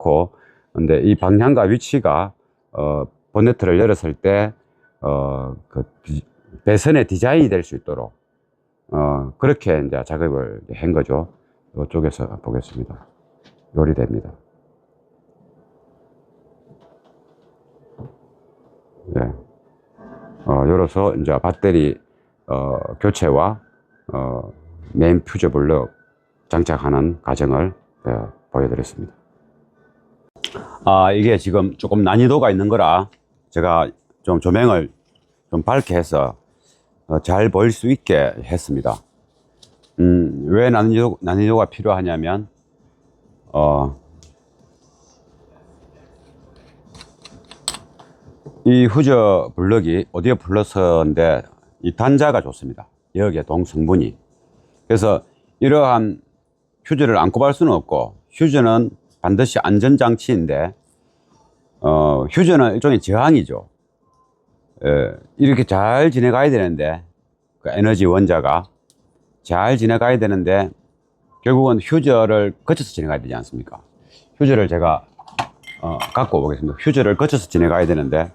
좋고, 근데 이 방향과 위치가 보네트를 열었을 때 배선의 디자인이 될 수 있도록 그렇게 이제 작업을 한 거죠. 이쪽에서 보겠습니다. 요리됩니다. 네. 열어서 이제 배터리 교체와 메인 퓨저 블럭 장착하는 과정을 보여드렸습니다. 이게 지금 조금 난이도가 있는 거라 제가 좀 조명을 좀 밝게 해서 잘 보일 수 있게 했습니다. 왜 난이도가 필요하냐면 이 후저 블럭이 오디오 플러스인데 이 단자가 좋습니다. 여기에 동성분이. 그래서 이러한 휴즈를 안 꼽을 수는 없고, 휴즈는 반드시 안전장치인데 휴즈는 일종의 저항이죠. 이렇게 잘 지나가야 되는데, 그 에너지 원자가 잘 지나가야 되는데 결국은 휴저를 거쳐서 지나가야 되지 않습니까? 휴저를 제가 갖고 오겠습니다. 휴저를 거쳐서 지나가야 되는데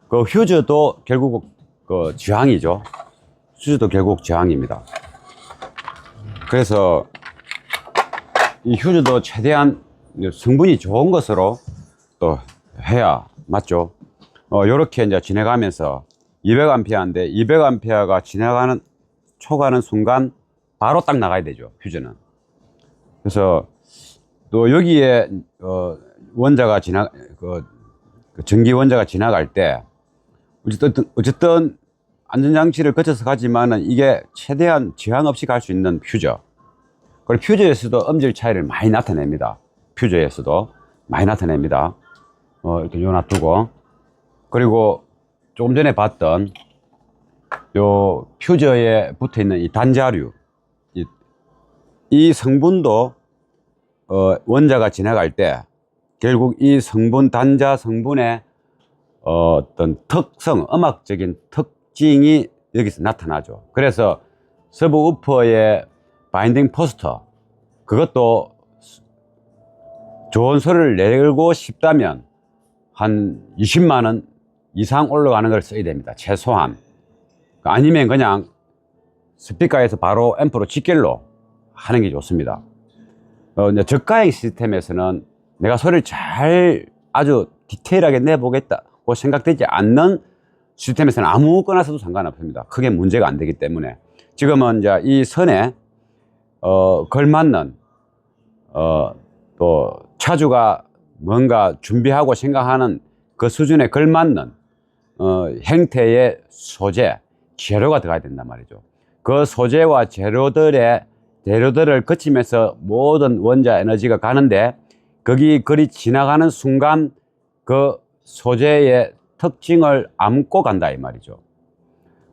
그 휴저도 결국 그 저항이죠. 휴저도 결국 저항입니다. 그래서 이 휴저도 최대한 성분이 좋은 것으로 또 해야 맞죠. 요렇게 이제 지나가면서 200A인데 200A가 초가는 순간 바로 딱 나가야 되죠, 휴저는. 그래서 또 여기에 원자가 전기 원자가 지나갈 때 어쨌든 안전장치를 거쳐서 가지만은 이게 최대한 저항 없이 갈 수 있는 퓨저. 그리고 퓨저에서도 음질 차이를 많이 나타냅니다. 퓨저에서도 많이 나타냅니다. 이렇게 놔두고, 그리고 조금 전에 봤던 요 퓨저에 붙어 있는 이 단자류, 이 성분도 원자가 지나갈 때 결국 이 성분, 단자 성분의 어떤 특성, 음악적인 특징이 여기서 나타나죠. 그래서 서브우퍼의 바인딩 포스터, 그것도 좋은 소리를 내고 싶다면 한 20만 원 이상 올라가는 걸 써야 됩니다, 최소한. 아니면 그냥 스피커에서 바로 앰프로 직결로 하는 게 좋습니다. 이제 저가형 시스템에서는 내가 소리를 아주 디테일하게 내보겠다고 생각되지 않는 시스템에서는 아무거나 써도 상관없습니다. 크게 문제가 안 되기 때문에. 지금은 이제 이 선에 걸맞는 또 차주가 뭔가 준비하고 생각하는 그 수준에 걸맞는 형태의 소재, 재료가 들어가야 된단 말이죠. 그 소재와 재료들을 거치면서 모든 원자 에너지가 가는데, 거리 지나가는 순간 그 소재의 특징을 안고 간다 이 말이죠.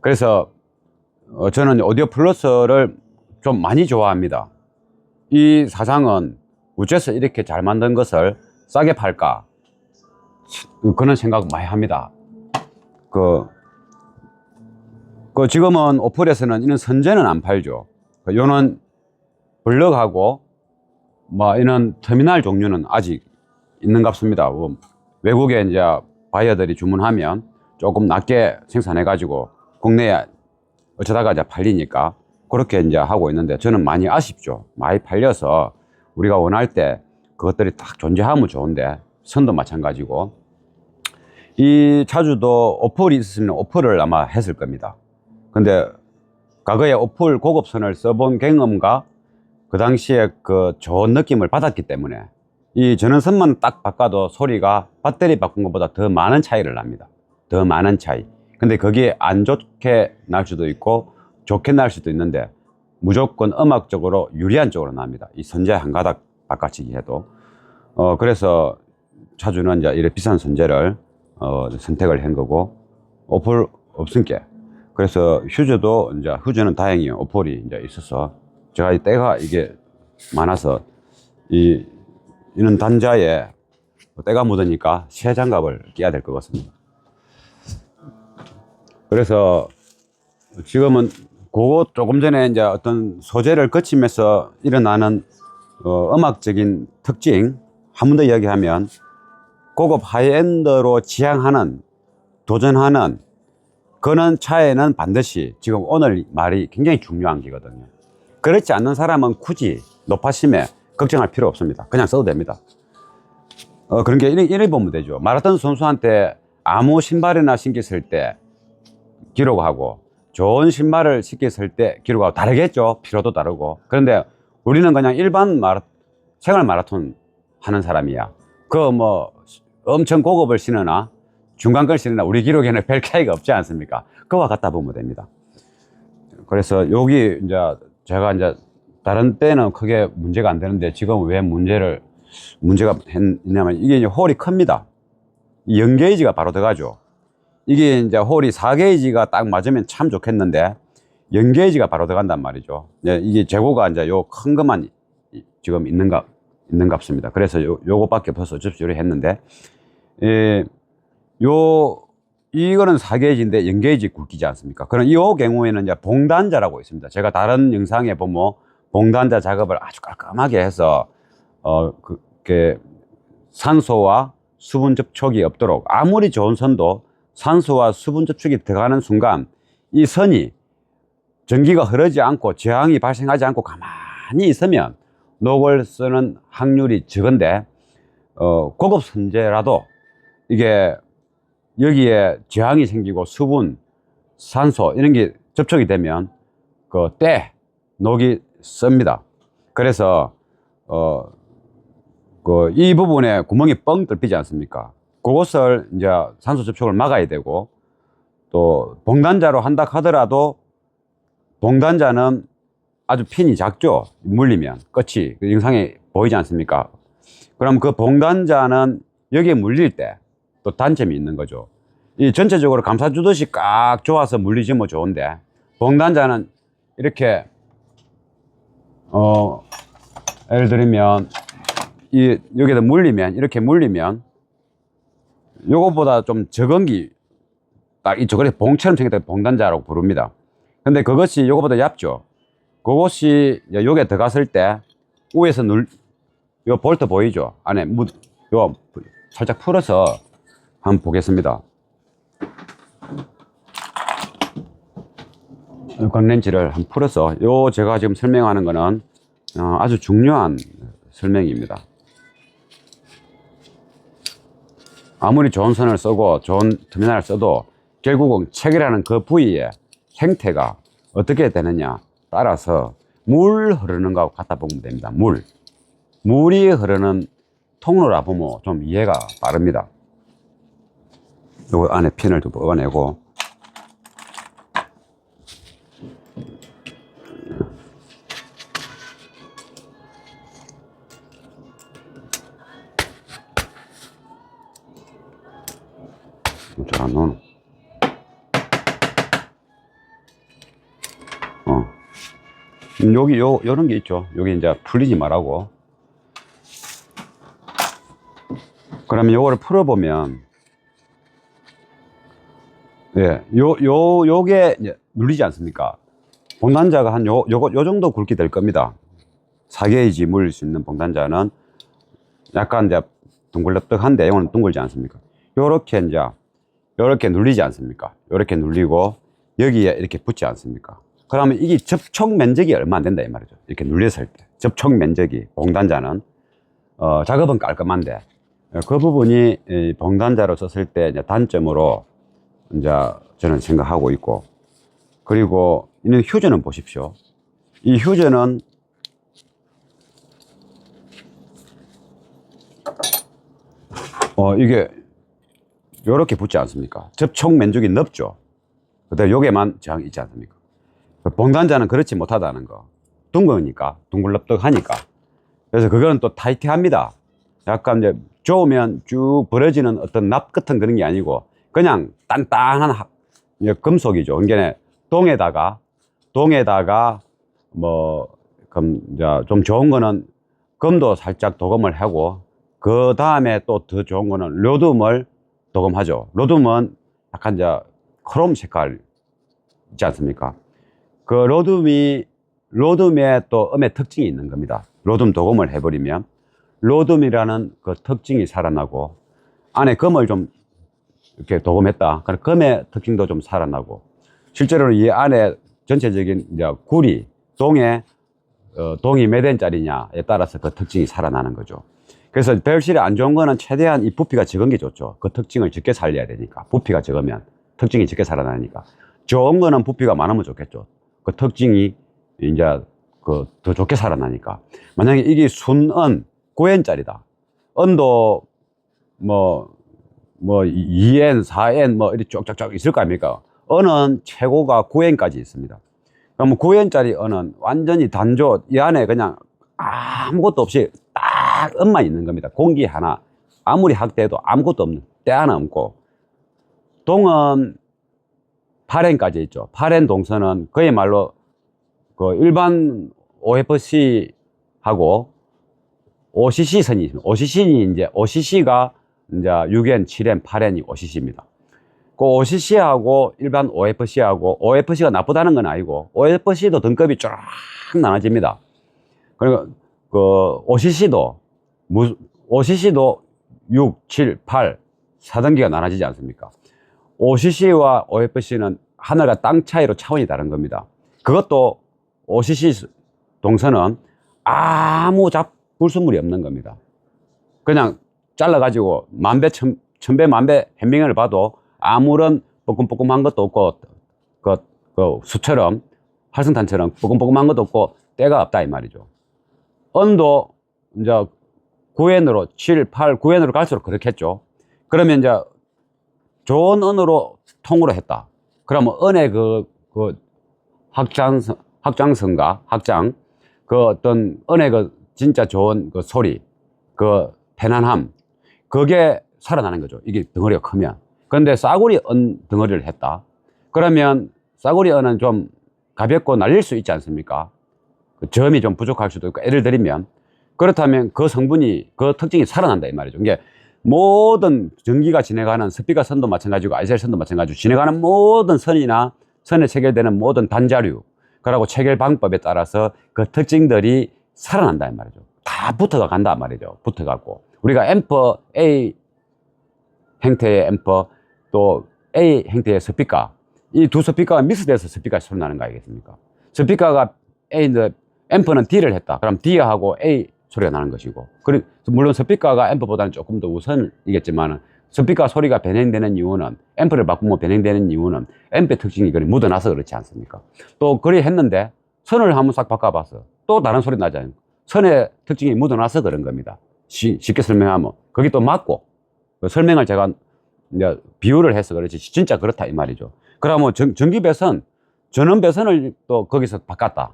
그래서 저는 오디오 플러스를 좀 많이 좋아합니다. 이 사장은 어째서 이렇게 잘 만든 것을 싸게 팔까, 그런 생각 많이 합니다. 지금은 오플에서는 이런 선재는 안 팔죠. 요는 블럭하고 이런 터미널 종류는 아직 있는 것 같습니다. 외국에 이제 바이어들이 주문하면 조금 낮게 생산해 가지고 국내에 어쩌다가 이제 팔리니까 그렇게 이제 하고 있는데, 저는 많이 아쉽죠. 많이 팔려서 우리가 원할 때 그것들이 딱 존재하면 좋은데, 선도 마찬가지고. 이 차주도 오플이 있었으면 오플을 아마 했을 겁니다. 근데 과거에 오플 고급선을 써본 경험과 그 당시에 그 좋은 느낌을 받았기 때문에 이 전원선만 딱 바꿔도 소리가 배터리 바꾼 것보다 더 많은 차이를 납니다. 더 많은 차이. 근데 거기에 안 좋게 날 수도 있고 좋게 날 수도 있는데 무조건 음악적으로 유리한 쪽으로 납니다. 이 선재 한 가닥 바꿔치기 해도. 그래서 차주는 이제 이렇게 비싼 선재를 선택을 한 거고, 오플 없으니까. 그래서 휴저는 다행히 오플이 이제 있어서, 제가 이 때가 이게 많아서 이런 단자에 때가 묻으니까 새 장갑을 끼야 될 것 같습니다. 그래서 지금은 그거 조금 전에 이제 어떤 소재를 거치면서 일어나는 음악적인 특징, 한 번 더 이야기하면 고급 하이엔드로 지향하는, 도전하는 그런 차에는 반드시 지금 오늘 말이 굉장히 중요한 게거든요. 그렇지 않는 사람은 굳이 노파심에 걱정할 필요 없습니다. 그냥 써도 됩니다. 그런 게 이래 보면 되죠. 마라톤 선수한테 아무 신발이나 신겼을 때 기록하고 좋은 신발을 신겼을 때 기록하고 다르겠죠. 필요도 다르고. 그런데 우리는 그냥 일반 생활 마라톤 하는 사람이야. 그 뭐 엄청 고급을 신으나 중간 걸 신으나 우리 기록에는 별 차이가 없지 않습니까? 그와 같다 보면 됩니다. 그래서 여기 이제 제가 이제 다른 때는 크게 문제가 안 되는데 지금 왜 문제가 했냐면 이게 이제 홀이 큽니다. 이 0게이지가 바로 들어가죠. 이게 이제 홀이 4게이지가 딱 맞으면 참 좋겠는데 0게이지가 바로 들어간단 말이죠. 이게 재고가 이제 요 큰 것만 지금 있는 값습니다. 그래서 요것밖에 없어서 접수를 했는데, 이거는 4게이지인데 0게이지 굵기지 않습니까? 그럼 이 경우에는 이제 봉단자라고 있습니다. 제가 다른 영상에 보면 봉단자 작업을 아주 깔끔하게 해서, 산소와 수분 접촉이 없도록, 아무리 좋은 선도 산소와 수분 접촉이 들어가는 순간 이 선이 전기가 흐르지 않고 저항이 발생하지 않고 가만히 있으면 녹을 쓰는 확률이 적은데, 고급 선재라도 이게 여기에 저항이 생기고 수분, 산소 이런 게 접촉이 되면 녹이 씁니다. 그래서 이 부분에 구멍이 뻥 뚫리지 않습니까? 그것을 이제 산소 접촉을 막아야 되고, 또 봉단자로 한다 하더라도 봉단자는 아주 핀이 작죠. 물리면 끝이 영상에 보이지 않습니까? 그럼 그 봉단자는 여기에 물릴 때 또 단점이 있는 거죠. 이 전체적으로 감싸주듯이 꽉 조아서 물리지면 좋은데, 봉단자는 이렇게 예를 들면 여기다 물리면, 이렇게 물리면 요것보다 좀 적은 게 딱 이 저거를 봉처럼 생겼다 봉단자라고 부릅니다. 근데 그것이 요거보다 얇죠. 그것이 여기에 들어갔을 때 위에서 요 볼트 보이죠? 안에 요 살짝 풀어서 한번 보겠습니다. 광렌치를 한번 풀어서, 제가 지금 설명하는 거는 아주 중요한 설명입니다. 아무리 좋은 선을 쓰고 좋은 터미널을 써도 결국은 체결하는 그 부위의 형태가 어떻게 되느냐 따라서 물 흐르는 거하고 갖다 보면 됩니다. 물이 흐르는 통로라 보면 좀 이해가 빠릅니다. 요거 안에 핀을 좀 뽑아내고, 잘 안 나오네. 여기 요런 게 있죠. 여기 이제 풀리지 말라고. 그러면 요거를 풀어보면, 요게 이제 눌리지 않습니까? 봉단자가 한 요 정도 굵기 될 겁니다. 4게이지 물릴 수 있는 봉단자는 약간 이제 둥글럽덕한데, 이거는 둥글지 않습니까? 요렇게 눌리지 않습니까? 요렇게 눌리고, 여기에 이렇게 붙지 않습니까? 그러면 이게 접촉 면적이 얼마 안 된다 이 말이죠. 이렇게 눌렸을 때 접촉 면적이, 봉단자는 작업은 깔끔한데 그 부분이 봉단자로 썼을 때 이제 단점으로 이제 저는 생각하고 있고, 그리고 이는 휴전은 보십시오. 이 휴전은 이게 요렇게 붙지 않습니까? 접촉 면적이 넓죠. 그다음에 요게만 저항이 있지 않습니까? 봉단자는 그렇지 못하다는 거. 둥그니까, 둥글럽덕하니까. 그래서 그거는 또 타이트합니다. 약간 이제 좋으면 쭉 벌어지는 어떤 납 같은 그런 게 아니고 그냥 단단한 금속이죠. 그러니까 동에다가 뭐 좀 좋은 거는 금도 살짝 도금을 하고, 그 다음에 또 더 좋은 거는 로듐을 도금하죠. 로듐은 약간 이제 크롬 색깔 있지 않습니까? 그 로듐에 또 음의 특징이 있는 겁니다. 로듐 도금을 해버리면 로듬이라는 그 특징이 살아나고, 안에 금을 좀 이렇게 도금했다. 그럼 금의 특징도 좀 살아나고, 실제로 이 안에 전체적인 이제 구리, 동이 몇 N짜리냐에 따라서 그 특징이 살아나는 거죠. 그래서 배열실이 안 좋은 거는 최대한 이 부피가 적은 게 좋죠. 그 특징을 적게 살려야 되니까. 부피가 적으면 특징이 적게 살아나니까. 좋은 거는 부피가 많으면 좋겠죠. 그 특징이 이제 더 좋게 살아나니까. 만약에 이게 순은 9N짜리다. 은도 2N, 4N 이렇게 쭉쭉쭉 있을 거 아닙니까? 은은 최고가 9N까지 있습니다. 그럼 9N짜리 은은 완전히 단조, 이 안에 그냥 아무것도 없이 딱 은만 있는 겁니다. 공기 하나, 아무리 확대해도 아무것도 없는, 때 하나 없고. 동은 8N까지 있죠. 8N 동선은 그야말로 그 일반 OFC하고 OCC 선이 있습니다. OCC가 이제 6N, 7N, 8N이 OCC입니다. 그 OCC하고 일반 OFC가 나쁘다는 건 아니고, OFC도 등급이 쫙 나눠집니다. 그리고 그 OCC도 6, 7, 8, 4단계가 나눠지지 않습니까? OCC와 OFC는 하늘과 땅 차이로 차원이 다른 겁니다. 그것도 OCC 동선은 아무 불순물이 없는 겁니다. 그냥 잘라가지고 천배 만배 현미경을 봐도 아무런 뽀끔뽀끔한 것도 없고, 수처럼, 활성탄처럼 뽀끔뽀끔한 것도 없고, 때가 없다, 이 말이죠. 은도 이제 9N으로, 7, 8, 9N으로 갈수록 그렇겠죠. 그러면 이제 좋은 은으로 통으로 했다. 그러면 은의 확장, 어떤 은의 진짜 좋은 소리, 편안함, 그게 살아나는 거죠. 이게 덩어리가 크면. 그런데 싸구리 은 덩어리를 했다. 그러면 싸구리 은은 좀 가볍고 날릴 수 있지 않습니까? 점이 좀 부족할 수도 있고, 예를 들면, 그렇다면 그 특징이 살아난다, 이 말이죠. 이게 모든 전기가 지나가는 스피커 선도 마찬가지고, ICL 선도 마찬가지고, 지나가는 모든 선에 체결되는 모든 단자류, 그리고 체결 방법에 따라서 그 특징들이 살아난다, 이 말이죠. 다 붙어가 간다, 말이죠. 붙어갖고. 우리가 앰프, A 형태의 앰프, 또 A 형태의 스피커, 이 두 스피커가 믹스돼서 스피커가 소리 나는 거 아니겠습니까? 스피커가 A인데 앰프는 D를 했다. 그럼 D하고 A 소리가 나는 것이고, 물론 스피커가 앰프보다는 조금 더 우선이겠지만, 스피커 소리가 변형되는 이유는, 앰프를 바꾸면 변형되는 이유는 앰프의 특징이 묻어나서 그렇지 않습니까? 또 그리 했는데 선을 한번 싹 바꿔봤어. 또 다른 소리 나잖아요. 선의 특징이 묻어나서 그런 겁니다. 쉽게 설명하면 그게 또 맞고, 설명을 제가 이제 비유를 해서 그렇지 진짜 그렇다, 이 말이죠. 그러면 전기 배선, 전원 배선을 또 거기서 바꿨다.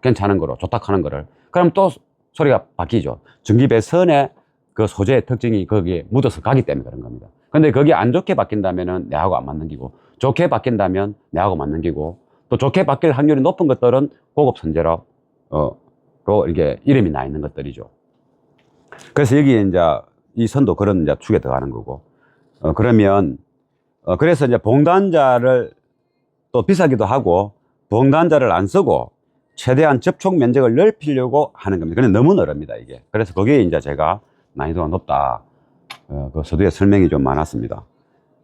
괜찮은 거로, 좋다 하는 거를. 그럼 또 소리가 바뀌죠. 전기 배선의 그 소재의 특징이 거기에 묻어서 가기 때문에 그런 겁니다. 근데 그게 안 좋게 바뀐다면은 내하고 안 맞는 기고, 좋게 바뀐다면 내하고 맞는 기고, 또 좋게 바뀔 확률이 높은 것들은 고급 선재로, 이게 이름이 나 있는 것들이죠. 그래서 여기에 이제 이 선도 그런 이제 축에 들어가는 거고, 그래서 이제 봉단자를 또 비싸기도 하고, 봉단자를 안 쓰고 최대한 접촉 면적을 넓히려고 하는 겁니다. 근데 너무 넓습니다, 이게. 그래서 거기에 이제 제가 난이도가 높다. 그 서두에 설명이 좀 많았습니다.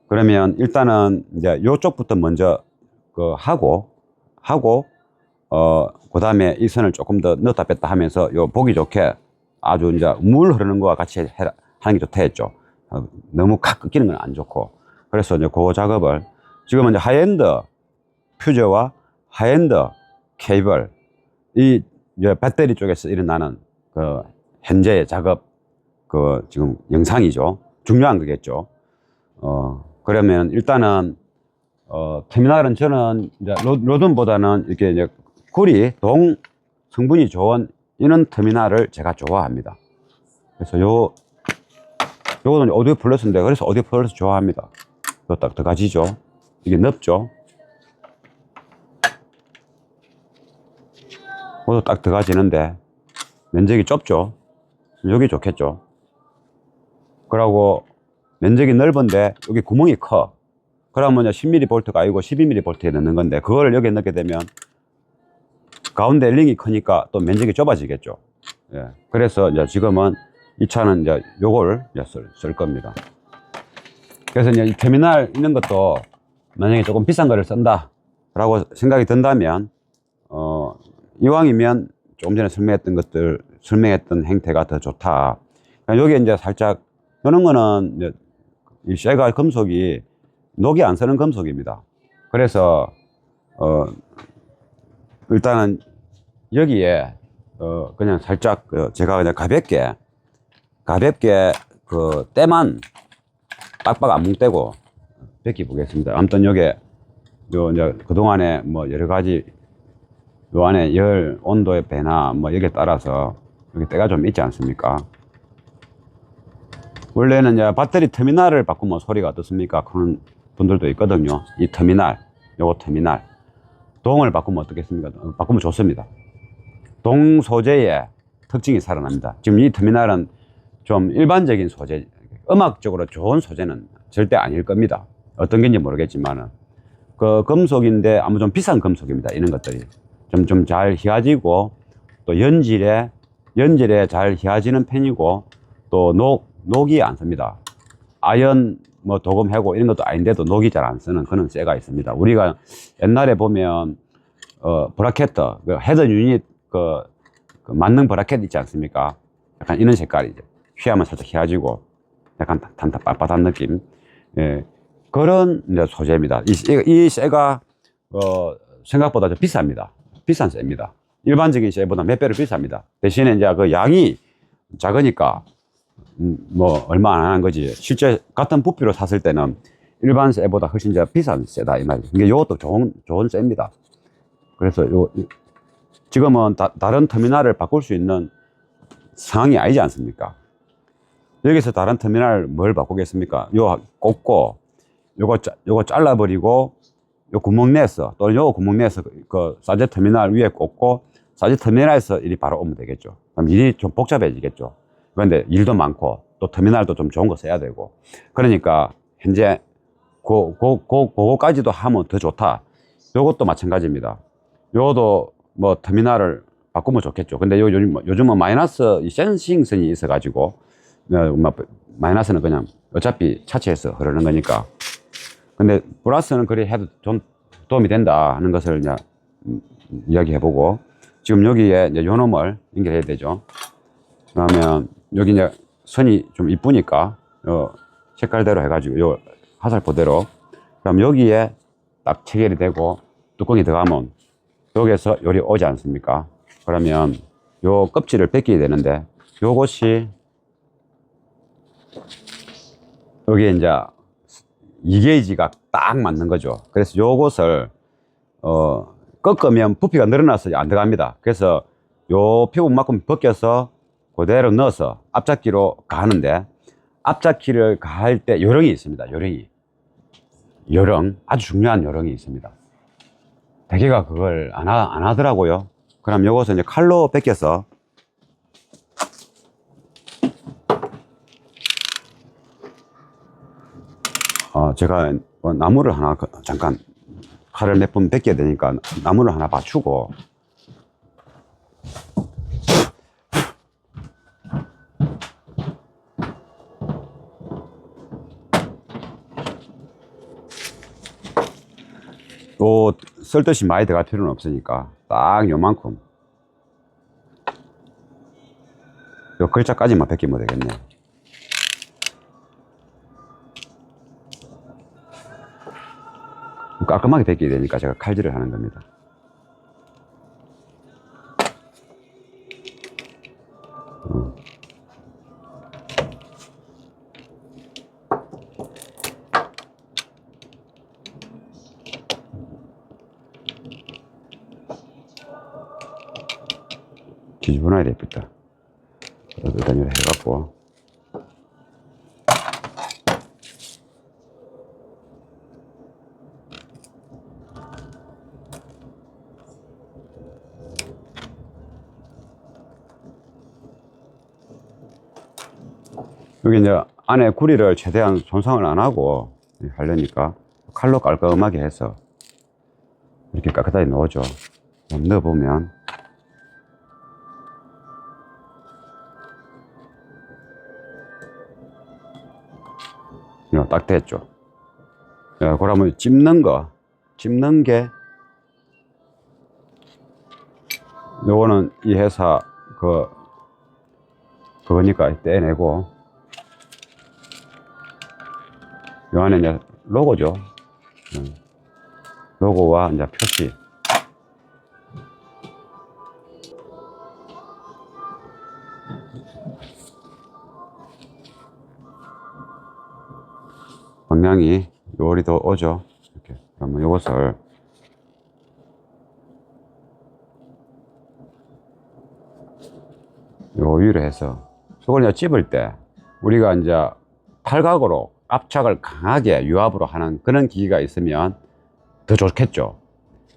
그러면 일단은 이제 요쪽부터 먼저 하고, 그 다음에 이 선을 조금 더 넣었다 뺐다 하면서 보기 좋게 아주 이제 물 흐르는 거와 같이 하는 게 좋다 했죠. 너무 칵 끊기는 건 안 좋고. 그래서 이제 그 작업을 지금은 이제 하이엔드 퓨저와 하이엔드 케이블, 이 이제 배터리 쪽에서 일어나는 현재의 작업 지금 영상이죠. 중요한 거겠죠. 그러면 일단은 터미널은 저는 이제 로든보다는 이렇게 이제 동 성분이 좋은 이런 터미널을 제가 좋아합니다. 그래서 요거는 오디오 플러스인데, 그래서 오디오 플러스 좋아합니다. 이거 딱 들어가지죠. 이게 넓죠. 이것도 딱 들어가지는데 면적이 좁죠. 여기 좋겠죠. 그러고 면적이 넓은데 여기 구멍이 커. 그러면 10mmV가 아니고 12mmV에 넣는 건데, 그걸 여기에 넣게 되면 가운데 링이 크니까 또 면적이 좁아지겠죠. 예. 그래서 이제 지금은 이 차는 이제 요걸 이제 쓸 겁니다. 그래서 이제 이 터미널 있는 것도 만약에 조금 비싼 거를 쓴다 라고 생각이 든다면 이왕이면 조금 전에 설명했던 행태가 더 좋다. 그러니까 여기 이제 살짝 이런 거는 이제 이 쇠가 금속이 녹이 안 쓰는 금속입니다. 그래서 일단은 여기에 그냥 살짝 제가 그냥 가볍게 그 때만 빡빡 안 뭉떼고 벗겨 보겠습니다. 아무튼 요게 요 이제 그동안에 뭐 여러 가지 요 안에 열 온도의 변화 뭐 여기에 따라서 여기 때가 좀 있지 않습니까? 원래는 이제 배터리 터미널을 바꾸면 소리가 어떻습니까? 그런 분들도 있거든요. 이 터미널, 요거 터미널. 동을 바꾸면 어떻겠습니까? 바꾸면 좋습니다. 동 소재의 특징이 살아납니다. 지금 이 터미널은 좀 일반적인 소재, 음악적으로 좋은 소재는 절대 아닐 겁니다. 어떤 건지 모르겠지만은. 그 금속인데 아무 좀 비싼 금속입니다. 이런 것들이. 좀 잘 휘어지고 또 연질에 잘 휘어지는 편이고 또 녹이 안 씁니다. 아연 뭐 도금 해고 이런 것도 아닌데도 녹이 잘 안 쓰는 그런 쇠가 있습니다. 우리가 옛날에 보면 브라켓터 그 헤드 유닛 그 만능 브라켓 있지 않습니까? 약간 이런 색깔이죠. 휘하면 살짝 휘어지고 약간 빳빳한 느낌. 예, 그런 이제 소재입니다. 이 쇠가 생각보다 좀 비쌉니다. 비싼 쇠입니다. 일반적인 쇠보다 몇 배로 비쌉니다. 대신에 이제 그 양이 작으니까 뭐 얼마 안 하는 거지. 실제 같은 부피로 샀을 때는 일반 쇠보다 훨씬 이제 비싼 쇠다 이 말이죠. 이게 요것도 좋은 쇠입니다. 그래서 지금은 다른 터미널을 바꿀 수 있는 상황이 아니지 않습니까? 여기서 다른 터미널 뭘 바꾸겠습니까? 요 꽂고 요거 잘라버리고 요 구멍 내서 또는 요 구멍 내서 그 사제 터미널 위에 꽂고 사제 터미널에서 일이 바로 오면 되겠죠. 그럼 일이 좀 복잡해지겠죠. 그런데 일도 많고 또 터미널도 좀 좋은 거 써야 되고 그러니까 현재 그거까지도 하면 더 좋다. 요것도 마찬가지입니다. 요것도 뭐 터미널을 바꾸면 좋겠죠. 근데 요즘은 마이너스 센싱선이 있어 가지고 마이너스는 그냥 어차피 차체에서 흐르는 거니까. 근데 플러스는 그래 해도 좀 도움이 된다 하는 것을 이제 이야기해보고 지금 여기에 이제 요 놈을 연결해야 되죠. 그러면 여기 이제 선이 좀 이쁘니까 요 색깔대로 해가지고 요 화살표대로 그럼 여기에 딱 체결이 되고 뚜껑이 들어가면 여기에서 요리 오지 않습니까? 그러면 요 껍질을 벗겨야 되는데 요것이 여기에 이제 2게이지가 딱 맞는 거죠. 그래서 요것을 꺾으면 부피가 늘어나서 안 들어갑니다. 그래서 요 피부만큼 벗겨서 그대로 넣어서 앞잡기로 가는데 앞잡기를 가할 때 요령이 있습니다. 요령 아주 중요한 요령이 있습니다. 대개가 그걸 안 하더라고요. 그럼 요것을 이제 칼로 벗겨서 제가 나무를 하나 잠깐 칼을 몇 번 벗겨야 되니까 나무를 하나 받추고 또 쓸 듯이 많이 들어갈 필요는 없으니까 딱 요만큼 요 글자까지만 벗기면 되겠네. 깔끔하게 벗겨야 되니까 제가 칼질을 하는 겁니다. 뒤집어놔야 되겠다. 일단 이렇게 해갖고 여기 이제 안에 구리를 최대한 손상을 안 하고 하려니까 칼로 깔끔하게 해서 이렇게 깨끗하게 넣어줘. 넣어보면 딱 됐죠. 그러면 찝는 게, 요거는 이 회사 그거니까 떼내고, 요 안에 이제 로고죠. 로고와 이제 표시. 방향이 요리 더 오죠. 이렇게. 그러면 요것을 요 위로 해서, 이걸 이제 찝을 때 우리가 이제 팔각으로 압착을 강하게 유압으로 하는 그런 기계가 있으면 더 좋겠죠.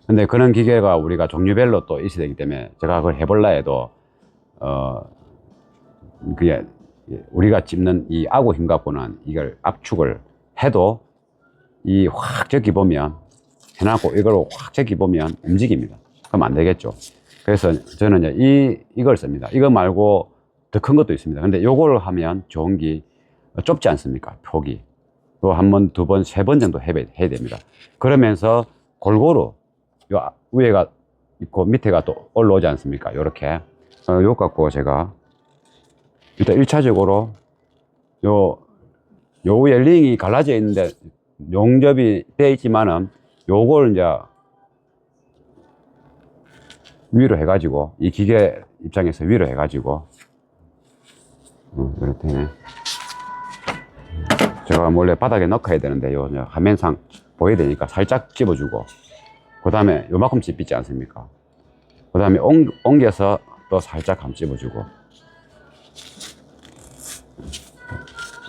근데 그런 기계가 우리가 종류별로 또 있어야 되기 때문에 제가 그걸 해볼라 해도 그게 우리가 찝는 이 아구 힘 갖고는 이걸 압축을 해도 이 확 제끼 보면 해놨고 이걸 확 제끼 보면 움직입니다. 그럼 안 되겠죠. 그래서 저는 이제 이걸 씁니다. 이거 말고 더 큰 것도 있습니다. 근데 요걸 하면 좋은 게 좁지 않습니까? 폭이. 또 한 번, 두 번, 세 번 정도 해야 됩니다. 그러면서 골고루 요 위에가 있고 밑에가 또 올라오지 않습니까? 요렇게. 요 갖고 제가 일단 1차적으로 요 위에 링이 갈라져 있는데 용접이 되어 있지만은 요걸 이제 위로 해가지고 이 기계 입장에서 위로 해가지고 이렇게 되네. 제가 원래 바닥에 넣어야 되는데 요 화면상 보여야 되니까 살짝 집어주고, 그 다음에 요만큼 찝히지 않습니까? 그 다음에 옮겨서 또 살짝 한번 집어주고.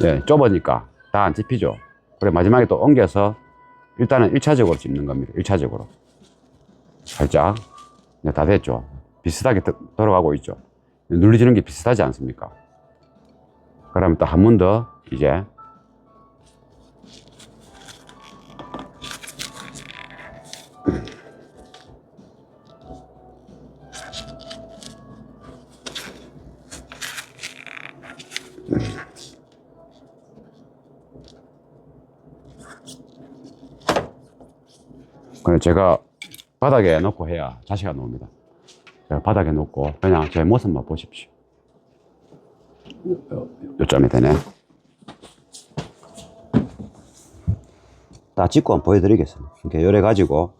예, 좁으니까 다 안 찝히죠. 그래 마지막에 또 옮겨서 일단은 1차적으로 찝는 겁니다. 1차적으로 살짝. 네, 다 됐죠. 비슷하게 돌아가고 있죠. 눌러지는 게 비슷하지 않습니까? 그러면 또 한 번 더 이제 그래 제가 바닥에 놓고 해야 자세가 나옵니다. 제가 바닥에 놓고 그냥 제 모습만 보십시오. 요점이 되네. 다 찍고 한번 보여드리겠습니다. 이렇게 요래 가지고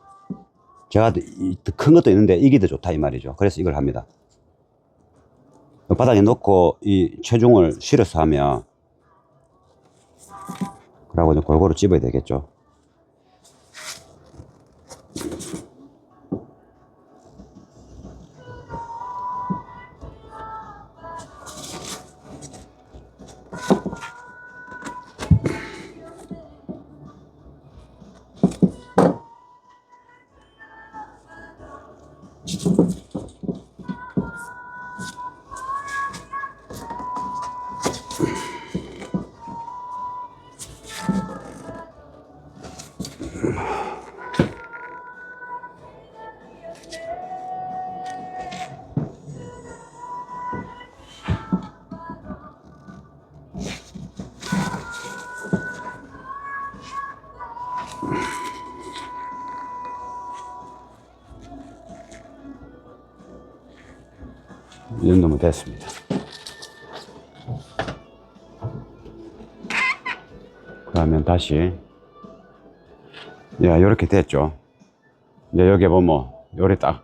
제가 더 큰 것도 있는데 이게 더 좋다 이 말이죠. 그래서 이걸 합니다. 바닥에 놓고 이 체중을 실어서 하면, 그러고 이제 골고루 찝어야 되겠죠. 이 정도면 됐습니다. 그러면 다시, 이렇게 됐죠. 이제 여기 보면 요리 딱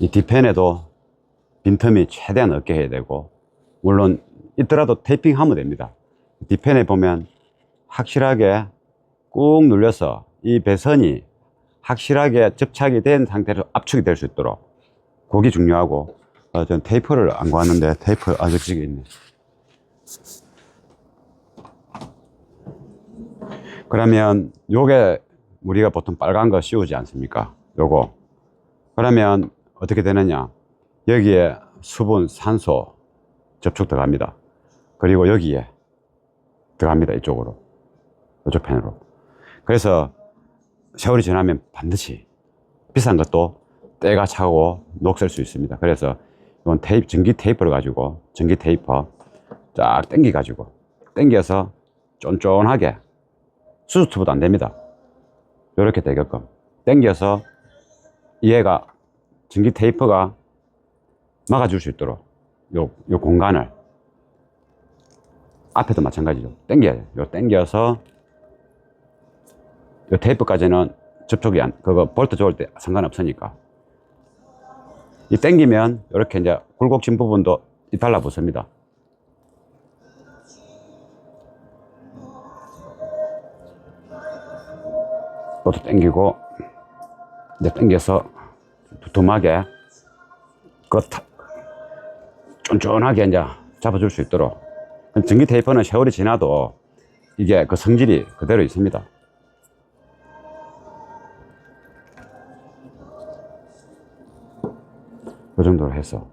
이 뒷펜에도 빈틈이 최대한 없게 해야 되고, 물론 있더라도 테이핑 하면 됩니다. 뒷펜에 보면 확실하게 꾹 눌려서 이 배선이 확실하게 접착이 된 상태로 압축이 될 수 있도록, 그게 중요하고, 전 테이프를 안 구하는데 테이프 저기 있네. 그러면 요게 우리가 보통 빨간 거 씌우지 않습니까? 요거. 그러면 어떻게 되느냐? 여기에 수분, 산소 접촉 들어갑니다. 그리고 여기에 들어갑니다. 이쪽으로. 이쪽 펜으로. 그래서 세월이 지나면 반드시 비싼 것도 때가 차고 녹슬 수 있습니다. 그래서 이건 전기 테이프를 가지고, 전기 테이프 쫙 당겨서 쫀쫀하게 수수투부도 안 됩니다. 이렇게 되게끔 당겨서 얘가 전기 테이프가 막아줄 수 있도록 요 공간을 앞에도 마찬가지죠. 당겨야 돼요. 요 당겨서 요 테이프까지는 접촉이 그거 볼트 좋을 때 상관없으니까. 이 당기면 이렇게 이제 굴곡진 부분도 달라붙습니다. 이것도 당기고 이제 당겨서 두툼하게 그 쫀쫀하게 이제 잡아줄 수 있도록. 전기 테이프는 세월이 지나도 이게 그 성질이 그대로 있습니다. 이 정도로 해서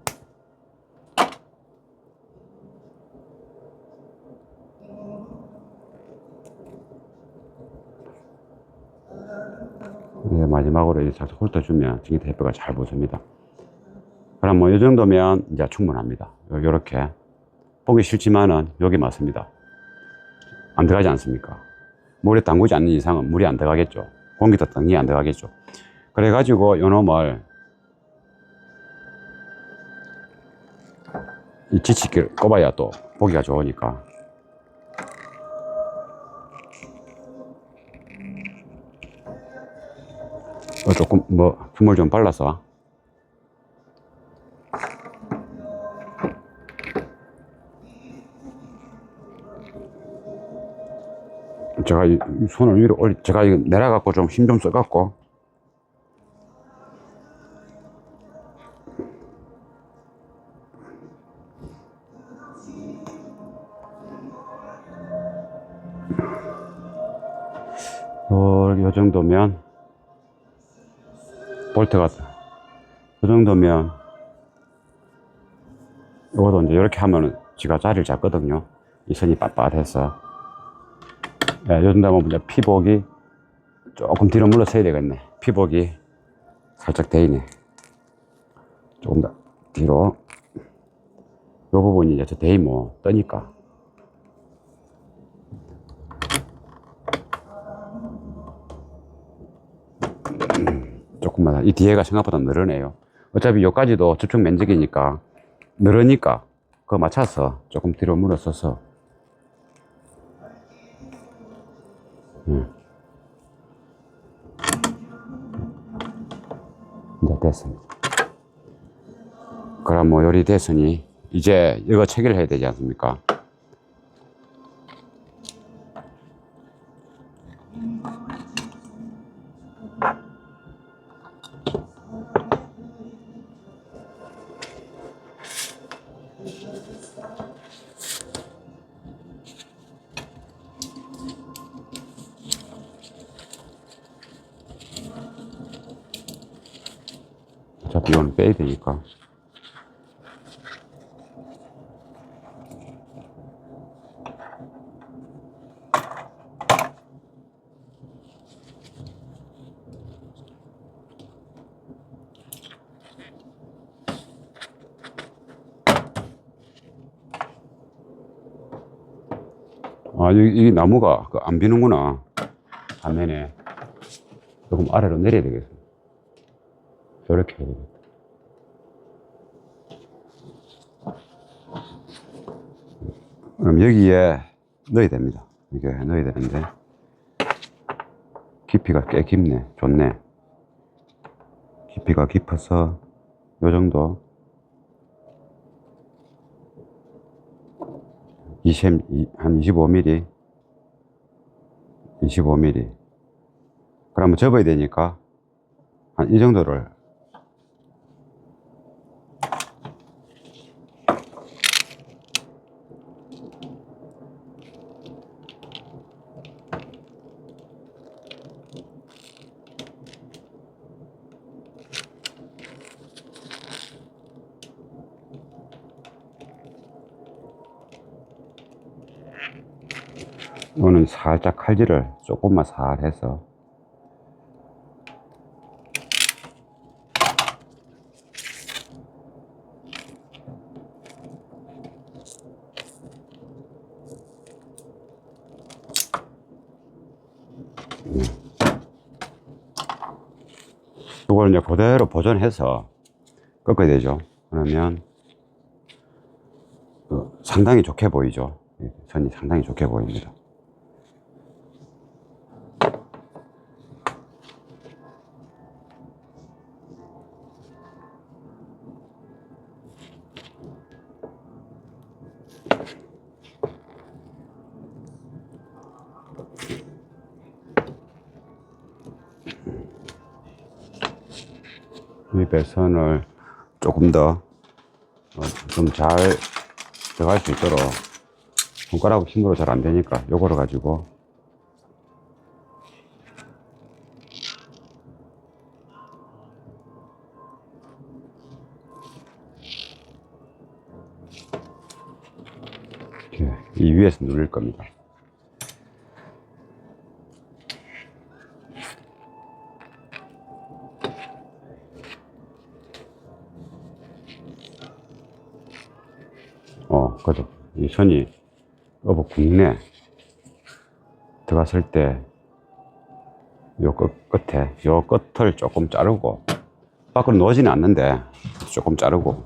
이제 마지막으로 이제 살짝 훑어주면 전기 테이프가 잘 붙습니다. 그럼 뭐 이 정도면 이제 충분합니다. 요렇게 보기 싫지만은 여기 맞습니다. 안 들어가지 않습니까? 물에 담그지 않는 이상은 물이 안 들어가겠죠. 공기도 당연히 안 들어가겠죠. 그래가지고 요 놈을 이 지치기를 꼽아야 또 보기가 좋으니까. 조금 뭐 틈을 좀 발라서 제가 이 손을 위로 제가 이거 내려갖고 좀 힘 좀 써갖고 요 정도면 볼트가 이 정도면 요것도 이제 이렇게 하면은 지가 자리를 잡거든요. 이 선이 빳빳해서. 예, 요 정도 하면 이제 피복이 조금 뒤로 물러서야 되겠네. 피복이 살짝 데이네. 조금 더 뒤로. 요 부분이 이제 저 데이모 떠니까. 조금만 이 뒤에가 생각보다 늘어네요. 어차피 요까지도 접촉 면적이니까 늘으니까 그거 맞춰서 조금 뒤로 물어서서 이제 됐습니다. 그럼 뭐 요리 됐으니 이제 이거 체결해야 되지 않습니까? 어차피 이건 빼야 되니까. 아, 이 나무가 안 비는구나. 화면에. 조금 아래로 내려야 되겠어. 이렇게 해야 되겠다. 그럼 여기에 넣어야 됩니다. 이게 넣어야 되는데. 깊이가 꽤 깊네. 좋네. 깊이가 깊어서 요 정도. 한 25mm. 25mm. 그러면 접어야 되니까 한 이 정도를 이거는 살짝 칼질을 조금만 살 해서 이걸 이제 그대로 보존해서 꺾어야 되죠. 그러면 상당히 좋게 보이죠. 선이 상당히 좋게 보입니다. 이 배선을 조금 더 좀 잘 들어갈 수 있도록, 손가락 힘으로 잘 안 되니까 요거를 가지고 이렇게 이 위에서 누릴 겁니다. 그래도 이 선이 어부 국내 들어갔을 때 요 끝에 요 끝을 조금 자르고, 밖으로 놓지는 않는데 조금 자르고,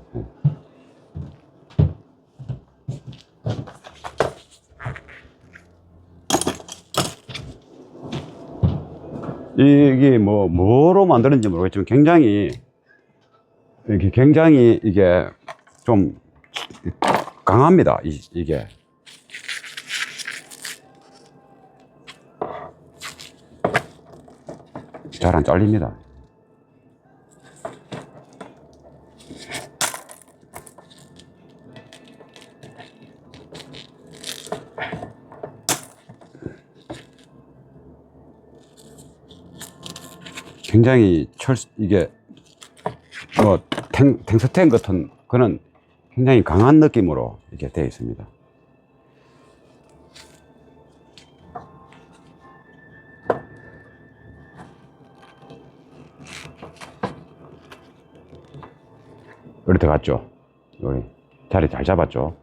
이게 뭐로 만드는지 모르겠지만 굉장히 이게 좀 강합니다. 이게 잘 안 잘립니다. 굉장히 이게 탱스텐 같은 그런 굉장히 강한 느낌으로 이렇게 되어 있습니다. 여기 들어갔죠. 여기 자리 잘 잡았죠.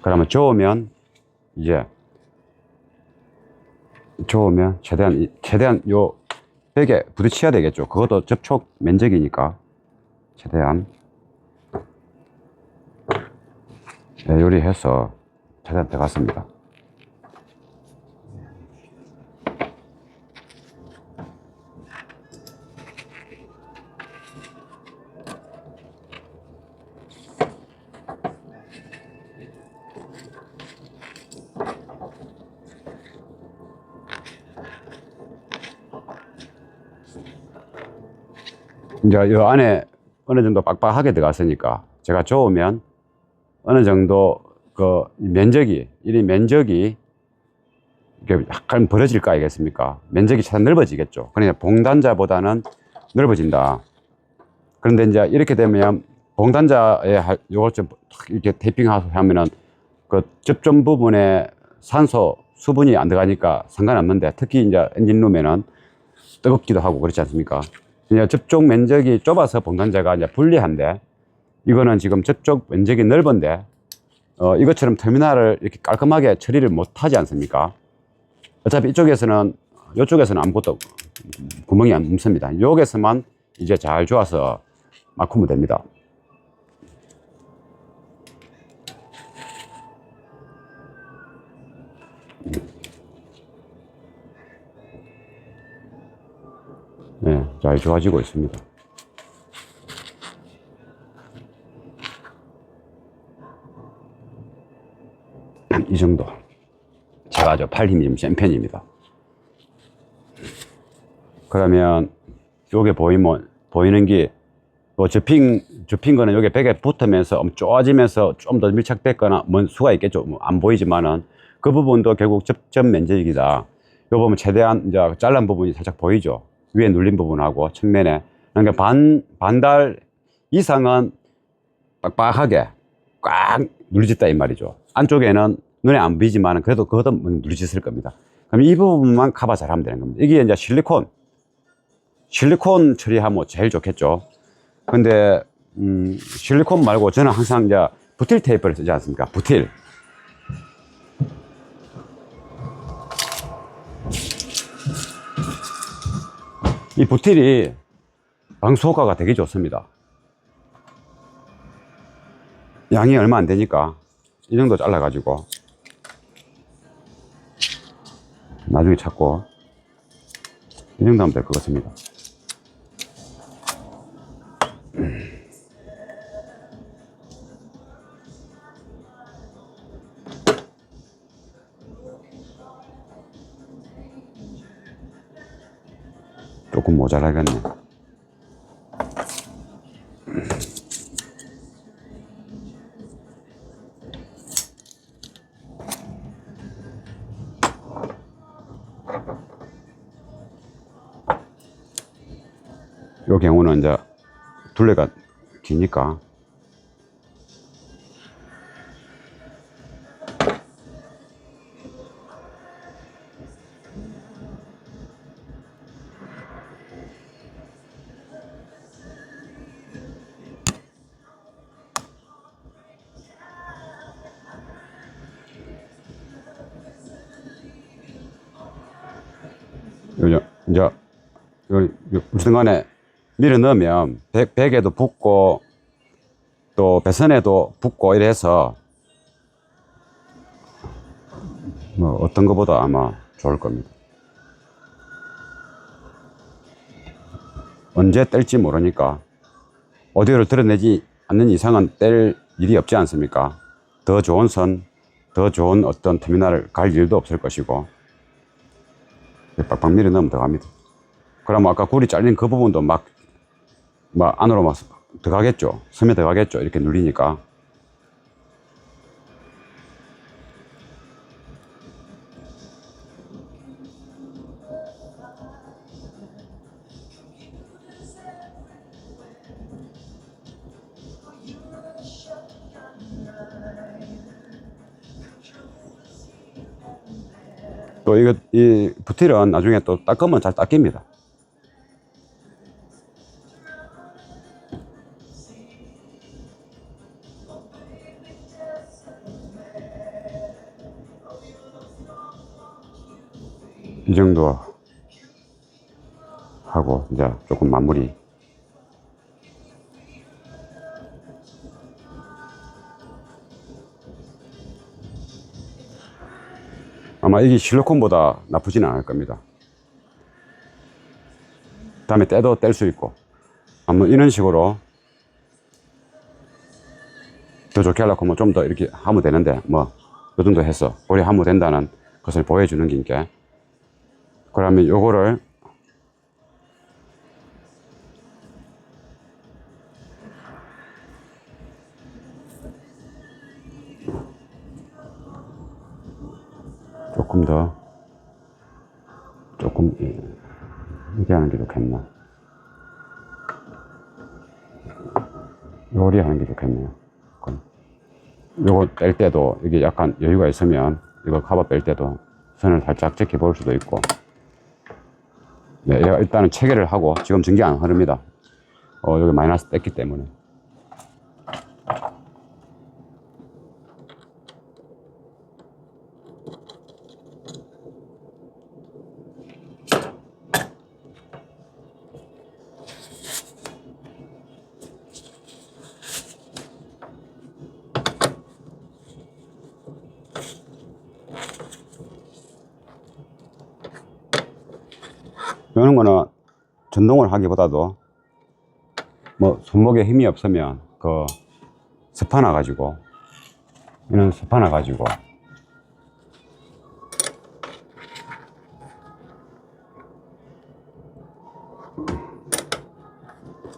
그러면 저으면 최대한 요 벽에 부딪혀야 되겠죠. 그것도 접촉 면적이니까 최대한 요리해서 최대한 들어갔습니다. 이제 이 안에 어느 정도 빡빡하게 들어갔으니까 제가 저으면 어느 정도 그 면적이 이렇게 약간 벌어질 거 아니겠습니까? 면적이 참 넓어지겠죠. 그러니까 봉단자보다는 넓어진다. 그런데 이제 이렇게 되면 봉단자에 요걸 좀 이렇게 테이핑하면은 그 접점 부분에 산소 수분이 안 들어가니까 상관없는데, 특히 이제 엔진룸에는 뜨겁기도 하고 그렇지 않습니까? 이제 접촉 면적이 좁아서 봉단자가 이제 불리한데, 이거는 지금 접촉 면적이 넓은데 이것처럼 터미널을 이렇게 깔끔하게 처리를 못 하지 않습니까? 어차피 이쪽에서는 아무것도 구멍이 안 없습니다. 여기서만 이제 잘 좋아서 막으면 됩니다. 네, 잘 좋아지고 있습니다. 이 정도. 제가 팔 힘이 좀 센 편입니다. 그러면 요게 보이는 게 접힌 거는 여기 벽에 붙으면서 좁아지면서 좀 더 밀착됐거나 뭔 수가 있겠죠. 안 보이지만은 그 부분도 결국 접점 면적이다. 요 보면 최대한 이제 잘란 부분이 살짝 보이죠. 위에 눌린 부분하고 측면에. 그러니까 반달 이상은 빡빡하게 꽉 눌리졌다 이 말이죠. 안쪽에는 눈에 안 보이지만 그래도 그것도 눌리졌을 겁니다. 그럼 이 부분만 커버 잘 하면 되는 겁니다. 이게 이제 실리콘 처리하면 제일 좋겠죠. 근데 실리콘 말고 저는 항상 이제 부틸 테이프를 쓰지 않습니까? 부틸. 이 부틸이 방수 효과가 되게 좋습니다. 양이 얼마 안 되니까 이 정도 잘라가지고 나중에 찾고 이 정도 하면 될 것 같습니다. 조금 모자라겠네. 이 경우는 이제 둘레가 기니까 이제 어쨌든 간에 밀어 넣으면 백에도 붙고 또 배선에도 붙고 이래서 뭐 어떤 것보다 아마 좋을 겁니다. 언제 뗄지 모르니까 오디오를 드러내지 않는 이상은 뗄 일이 없지 않습니까? 더 좋은 선, 더 좋은 어떤 터미널을 갈 일도 없을 것이고 빡빡 밀어 넣으면 들어갑니다. 그러면 아까 굴이 잘린 그 부분도 막 안으로 막 들어가겠죠. 스며 들어가겠죠. 이렇게 눌리니까. 또 이 부틸은 나중에 또 닦으면 잘 닦입니다. 이 정도 하고 이제 조금 마무리. 아마 이게 실리콘보다 나쁘지는 않을 겁니다. 다음에 때도 뗄 수 있고 한번 이런 식으로 더 좋게 하려고 하면 좀 더 이렇게 하면 되는데 뭐 이 정도 해서 오래 하면 된다는 것을 보여주는 게 그러면 요거를 조금 이렇게 하는 게 좋겠나. 요리 하는 게 좋겠네요. 요거 뺄 때도 이게 약간 여유가 있으면 이거 커버 뺄 때도 선을 살짝 지켜볼 수도 있고. 네, 일단은 체결을 하고 지금 전기 안 흐릅니다. 여기 마이너스 뗐기 때문에. 이런 거는 전동을 하기보다도 뭐 손목에 힘이 없으면 그 스파나 가지고 이런 스파나 가지고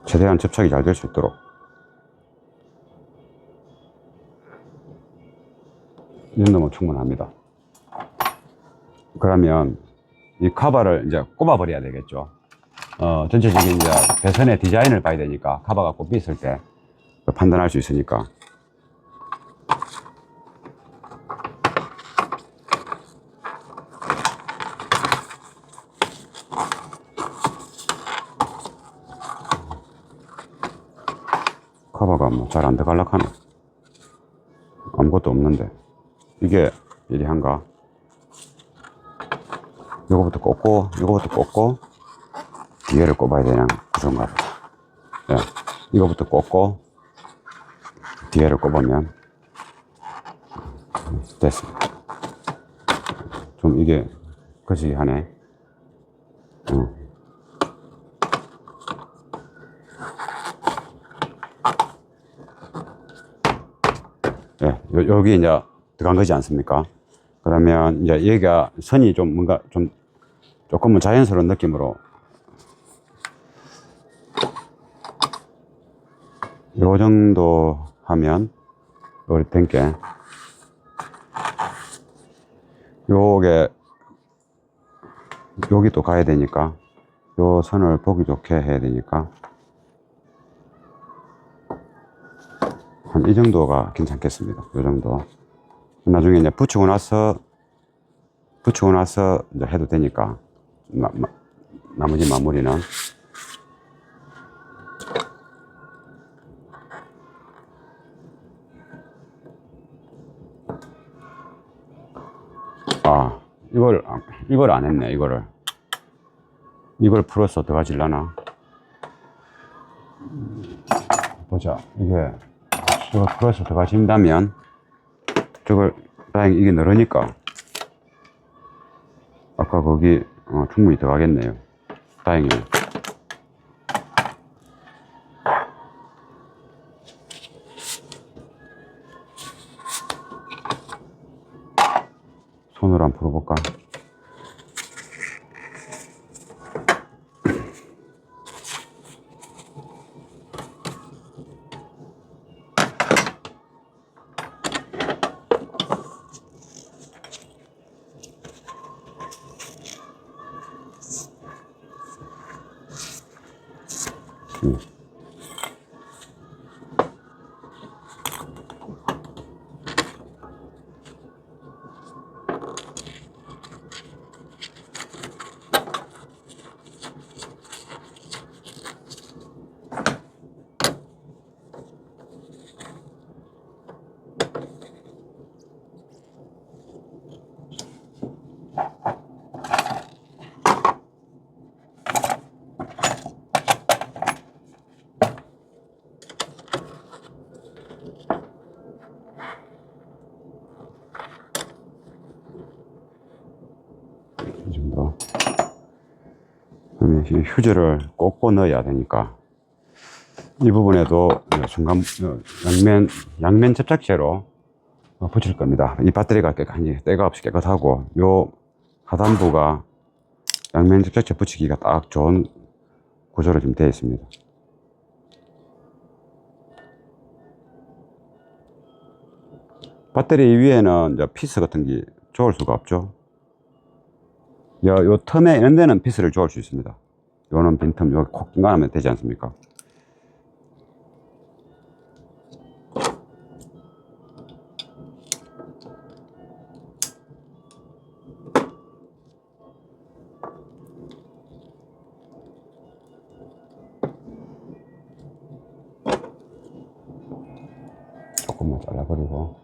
최대한 접착이 잘 될 수 있도록 이 정도면 충분합니다. 그러면 이 카바를 이제 꼽아 버려야 되겠죠. 전체적인 이제 배선의 디자인을 봐야 되니까 카바가 꼽혀 있을 때 판단할 수 있으니까. 카바가 뭐 잘 안 들어갈락 하네. 아무것도 없는데 이게 이리한가. 요거부터 꽂고 요거부터 꽂고 뒤에를 꼽아야 되는 그런가 보다. 예, 이거부터 꽂고 뒤에를 꼽으면 됐습니다. 좀 이게 거시기하네. 예, 여기 이제 들어간 거지 않습니까? 그러면 이제 여기가 선이 좀 뭔가 좀 조금은 자연스러운 느낌으로 요 정도 하면 요리 된게 요게 여기 또 가야 되니까 요 선을 보기 좋게 해야 되니까 한 이 정도가 괜찮겠습니다. 요 정도. 나중에 이제 붙이고 나서 이제 해도 되니까 나머지 마무리는 이걸 안 했네. 이걸 풀어서 더 가질라나 보자. 이걸 풀어서 더 가진다면 저걸 다행히 이게 늘으니까 아까 거기 충분히 들어가겠네요. 다행이네. 손으로 한번 풀어볼까? 이 정도. 그러면 휴지를 꽂고 넣어야 되니까 이 부분에도 중간 양면 접착제로 붙일 겁니다. 이 배터리가 때가 없이 깨끗하고 요 하단부가 양면 접착제 붙이기가 딱 좋은 구조로 좀 되어 있습니다. 배터리 위에는 이제 피스 같은 게 좋을 수가 없죠. 요 틈에 이런 데는 피스를 좋을 수 있습니다. 요는 빈틈 여기 콕 긴가하면 되지 않습니까? 조금만 잘라버리고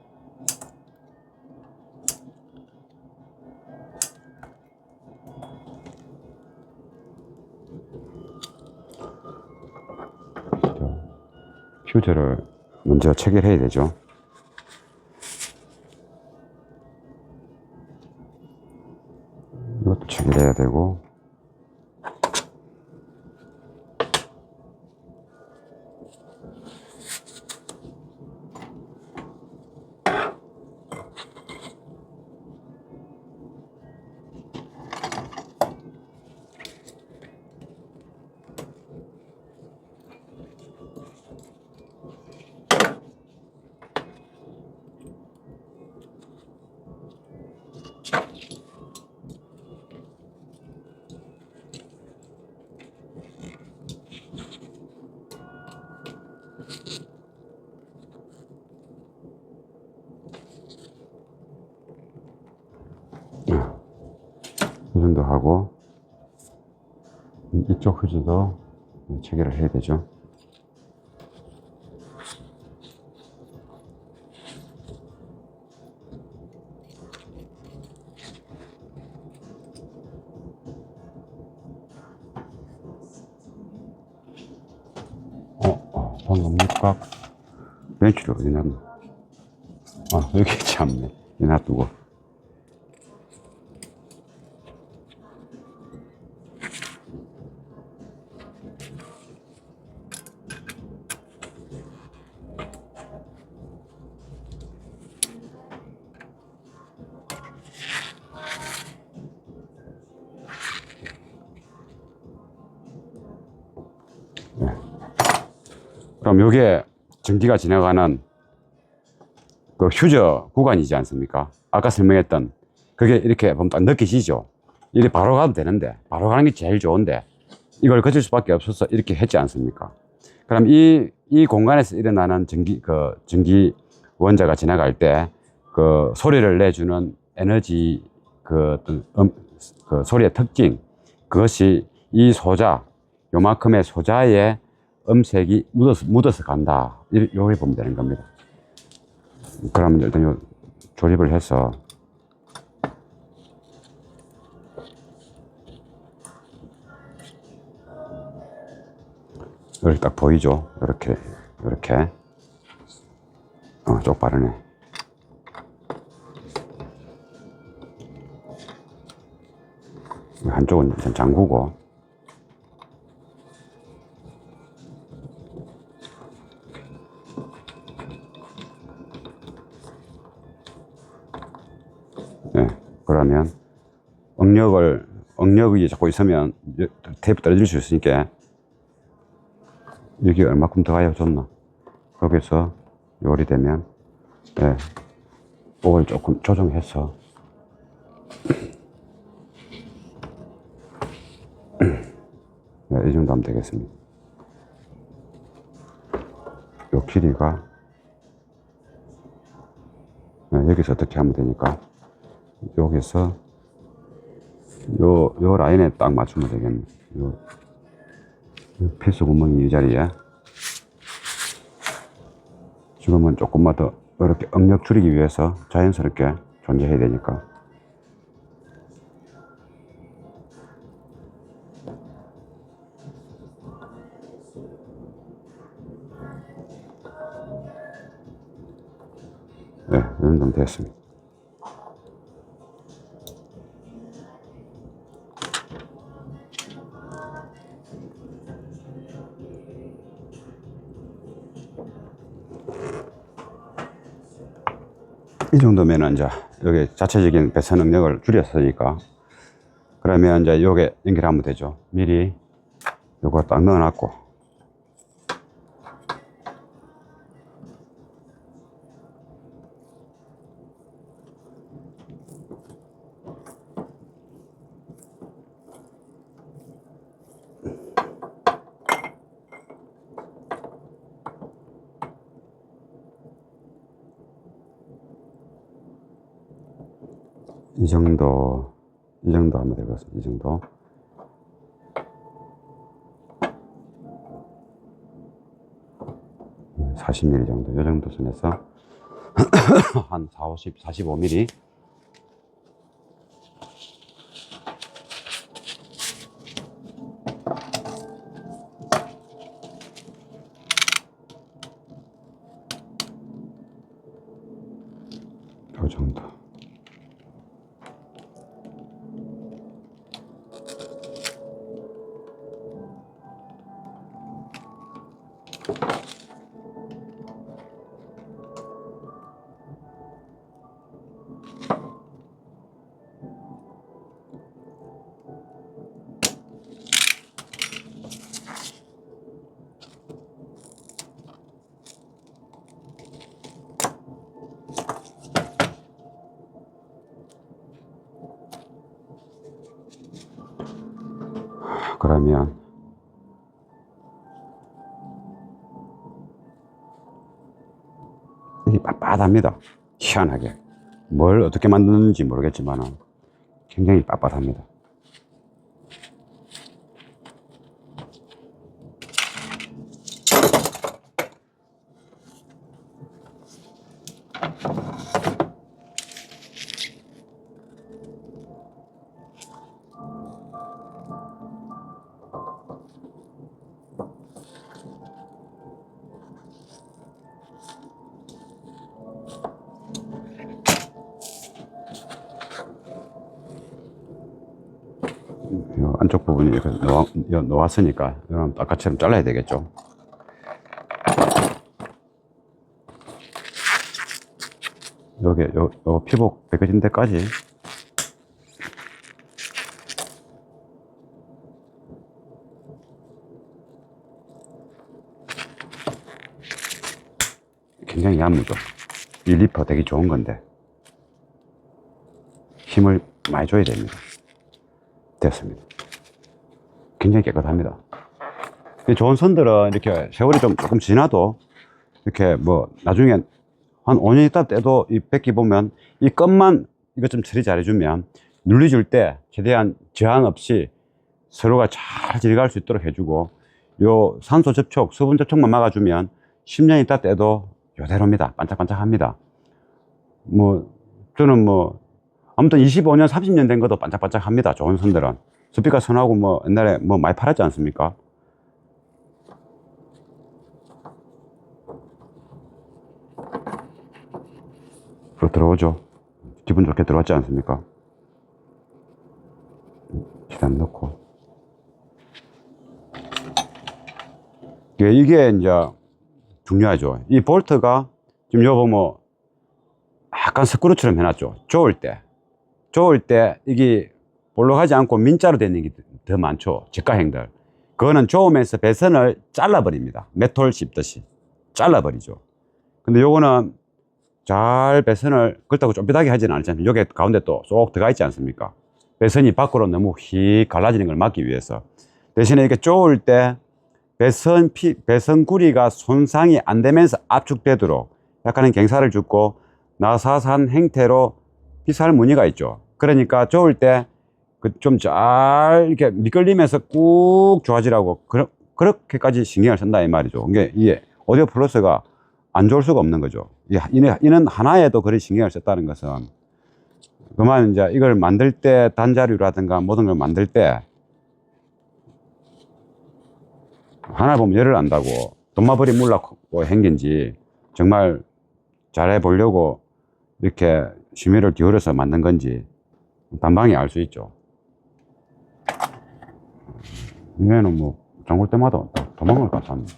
휴지를 먼저 체결해야 되죠. 이것도 체결해야 되고 이 정도 하고 이쪽 휴지도 체결을 해야 되죠. 방음육각 벤치를 어디 놨나? 아, 여기 참네. 여기 놔두고. 네. 그럼 요게 전기가 지나가는 그 휴저 구간이지 않습니까? 아까 설명했던 그게 이렇게 보면 딱 느끼시죠? 이렇게 바로 가도 되는데, 바로 가는 게 제일 좋은데, 이걸 거칠 수밖에 없어서 이렇게 했지 않습니까? 그럼 이 공간에서 일어나는 전기 원자가 지나갈 때, 그 소리를 내주는 에너지, 그 소리의 특징, 그것이 이 소자, 요만큼의 소자에 음색이 묻어서 간다. 이렇게 보면 되는 겁니다. 그러면 일단 요 조립을 해서 이렇게 딱 보이죠? 이렇게 쪽 빠르네. 한쪽은 일단 잠그고 네, 그러면 응력이 자꾸 있으면 테이프 떨어질 수 있으니까 여기 얼마큼 더 가야 좋나? 거기서 요리되면 네, 그걸 조금 조정해서 네, 이 정도 하면 되겠습니다. 요 길이가 네, 여기서 어떻게 하면 되니까 여기서 요 라인에 딱 맞추면 되겠네. 요 필수 구멍이 이 자리에 지금은 조금만 더 이렇게 응력 줄이기 위해서 자연스럽게 존재해야 되니까 네, 이 정도면 됐습니다. 이 정도면은 이제 여기 자체적인 배선 능력을 줄였으니까 그러면 이제 요게 연결하면 되죠. 미리 요거 딱 넣어놨고 이 정도 하면 될 것 같습니다. 이 정도. 음, 40mm 정도. 이 정도 선에서 한 45mm. 이 정도. 그러면 이게 빳빳합니다. 희한하게. 뭘 어떻게 만드는지 모르겠지만 굉장히 빳빳합니다. 요 안쪽 부분이 이렇게 놓았으니까 이런 아까처럼 잘라야 되겠죠. 여기 요 피복 벗겨진 데까지 굉장히 얇죠. 1리퍼 되게 좋은 건데 힘을 많이 줘야 됩니다. 됐습니다. 굉장히 깨끗합니다. 좋은 선들은 이렇게 세월이 조금 지나도 이렇게 뭐 나중에 한 5년 있다 떼도 이 뺏기 보면 이 껌만 이것 좀 처리 잘해주면 눌러줄 때 최대한 저항 없이 서로가 잘 들어갈 수 있도록 해주고 요 산소 접촉, 수분 접촉만 막아주면 10년 있다 떼도 요대로입니다. 반짝반짝합니다. 뭐 저는 뭐 아무튼 25년, 30년 된 것도 반짝반짝합니다. 좋은 선들은 스피커 선하고 뭐 옛날에 뭐 많이 팔았지 않습니까? 들어오죠. 기분 좋게 들어왔지 않습니까? 기름 넣고 이게 이제 중요하죠. 이 볼트가 지금 여보 뭐 약간 스크루처럼 해놨죠. 조을 때 이게 볼록하지 않고 민자로 되는 게 더 많죠. 직가행들 그거는 조으면서 배선을 잘라버립니다. 메톨 씹듯이 잘라버리죠. 근데 요거는 잘 배선을 그렇다고 좁비하게 하지는 않지 않습니까? 여기 가운데 또 쏙 들어가 있지 않습니까? 배선이 밖으로 너무 휙 갈라지는 걸 막기 위해서. 대신에 이렇게 쪼을 때 배선 구리가 손상이 안 되면서 압축되도록 약간의 경사를 주고 나사산 형태로 피살 무늬가 있죠. 그러니까 쪼을 때 좀 잘 이렇게 미끌리면서 꾹 좋아지라고 그렇게까지 신경을 쓴다 이 말이죠. 이게 오디오 플러스가 안 좋을 수가 없는 거죠. 이는 하나에도 그런 신경을 썼다는 것은 그만 이제 이걸 만들 때 단자류라든가 모든 걸 만들 때 하나 보면 열을 안다고 돈마버리 물라고 행긴지 정말 잘해 보려고 이렇게 심혈을 기울여서 만든 건지 단방에 알 수 있죠. 얘는 뭐 잠글 때마다 도망을 갔답니다.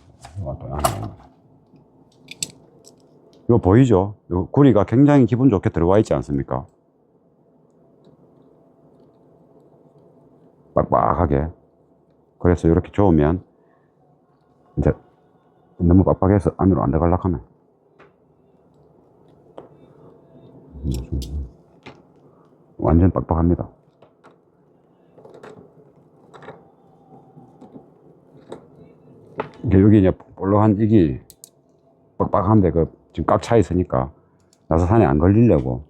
이거 보이죠? 요 구리가 굉장히 기분 좋게 들어와 있지 않습니까? 빡빡하게. 그래서 이렇게 좋으면 이제 너무 빡빡해서 안으로 안 들어가려고 하면 완전 빡빡합니다. 여기 이제 볼록한 이게 빡빡한데 지금 꽉 차 있으니까 나사산에 안 걸리려고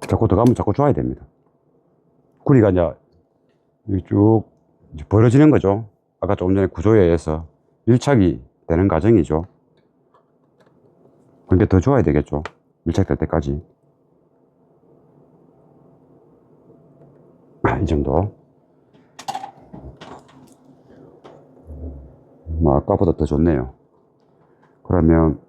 자꾸 들어가면 자꾸 줘야 됩니다. 구리가 이제 쭉 벌어지는 거죠. 아까 조금 전에 구조에 의해서 밀착이 되는 과정이죠. 근데 더 줘야 되겠죠. 밀착될 때까지. 이 정도. 뭐 아까보다 더 좋네요. 그러면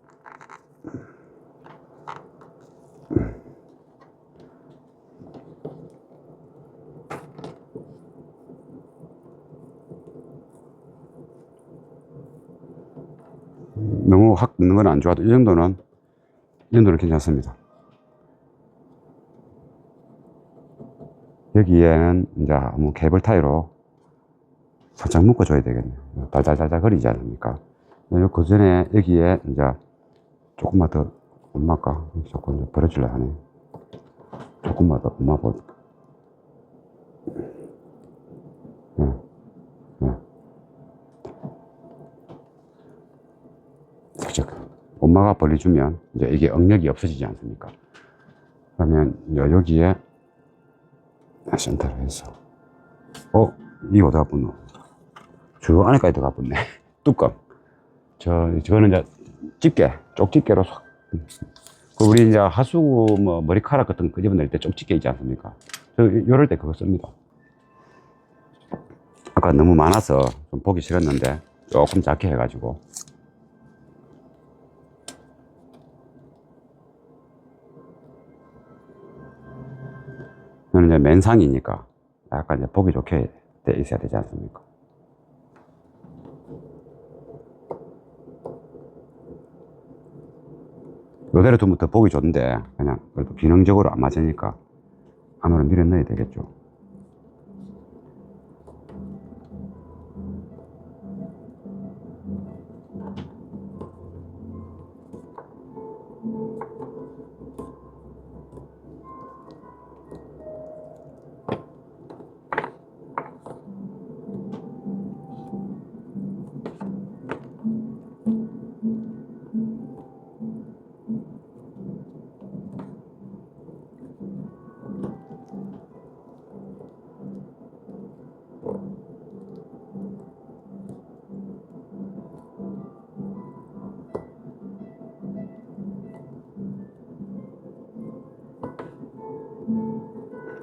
너무 확 넣는 건 안 좋아도 이 정도는 괜찮습니다. 여기에는 이제 뭐 케이블 타이로 살짝 묶어줘야 되겠네요. 달달달달 거리지 않습니까? 그 전에 여기에 이제 조금만 더 엄마가 조금 더 버려줄래 하네. 조금만 더 엄마 버. 네. 네. 그죠? 엄마가 벌려주면 이제 이게 응력이 없어지지 않습니까? 그러면 이제 여기에 센터로 해서 이거 어디가 붙노? 저 안에까지 들어가 붙네. 뚜껑. 저거는 이제 쪽집게로 쏙. 우리 이제 하수구 뭐 머리카락 같은 거 끄집어낼 때 쪽집게 있지 않습니까? 요럴 때 그거 씁니다. 아까 너무 많아서 좀 보기 싫었는데 조금 작게 해가지고. 이거는 이제 맨상이니까 약간 이제 보기 좋게 돼 있어야 되지 않습니까? 요대로 두면 더 보기 좋은데 그냥 그래도 기능적으로 안 맞으니까 안으로 밀어 넣어야 되겠죠.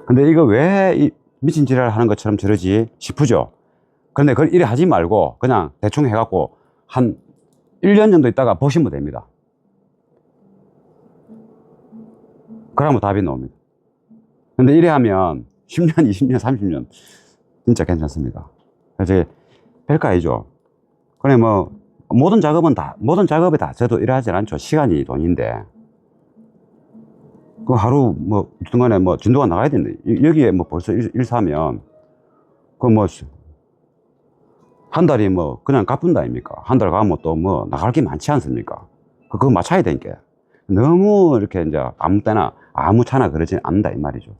근데 이거 왜 미친 지랄 하는 것처럼 저러지 싶으죠. 그런데 그걸 이래 하지 말고 그냥 대충 해갖고 한 1년 정도 있다가 보시면 됩니다. 그러면 답이 나옵니다. 근데 이래 하면 10년, 20년, 30년 진짜 괜찮습니다. 그래서 별거 아니죠. 그래 뭐 모든 작업에 다 저도 이래 하진 않죠. 시간이 돈인데 그 하루 뭐 중간에 뭐 진도가 나가야 되는데 여기에 뭐 벌써 일 사면 그 뭐 한 달이 뭐 그냥 가뿐다 아닙니까? 한 달 가면 또 뭐 나갈 게 많지 않습니까? 그거 맞춰야 되니까 너무 이렇게 이제 아무 때나 아무 차나 그러진 않는다 이 말이죠.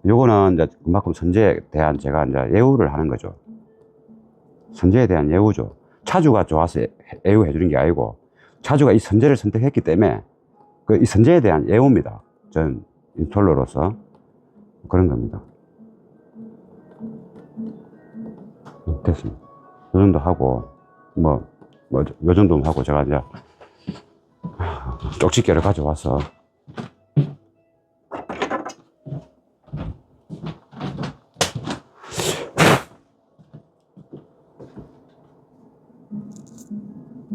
요거는 이제 그만큼 선제에 대한 제가 이제 예우를 하는 거죠. 선제에 대한 예우죠. 차주가 좋아서 예우해 주는 게 아니고 차주가 이 선제를 선택했기 때문에 그 이 선제에 대한 예우입니다. 전 인스톨러로서 그런 겁니다. 됐습니다. 요 정도 하고 요 정도 하고 제가 이제 쪽집게를 가져와서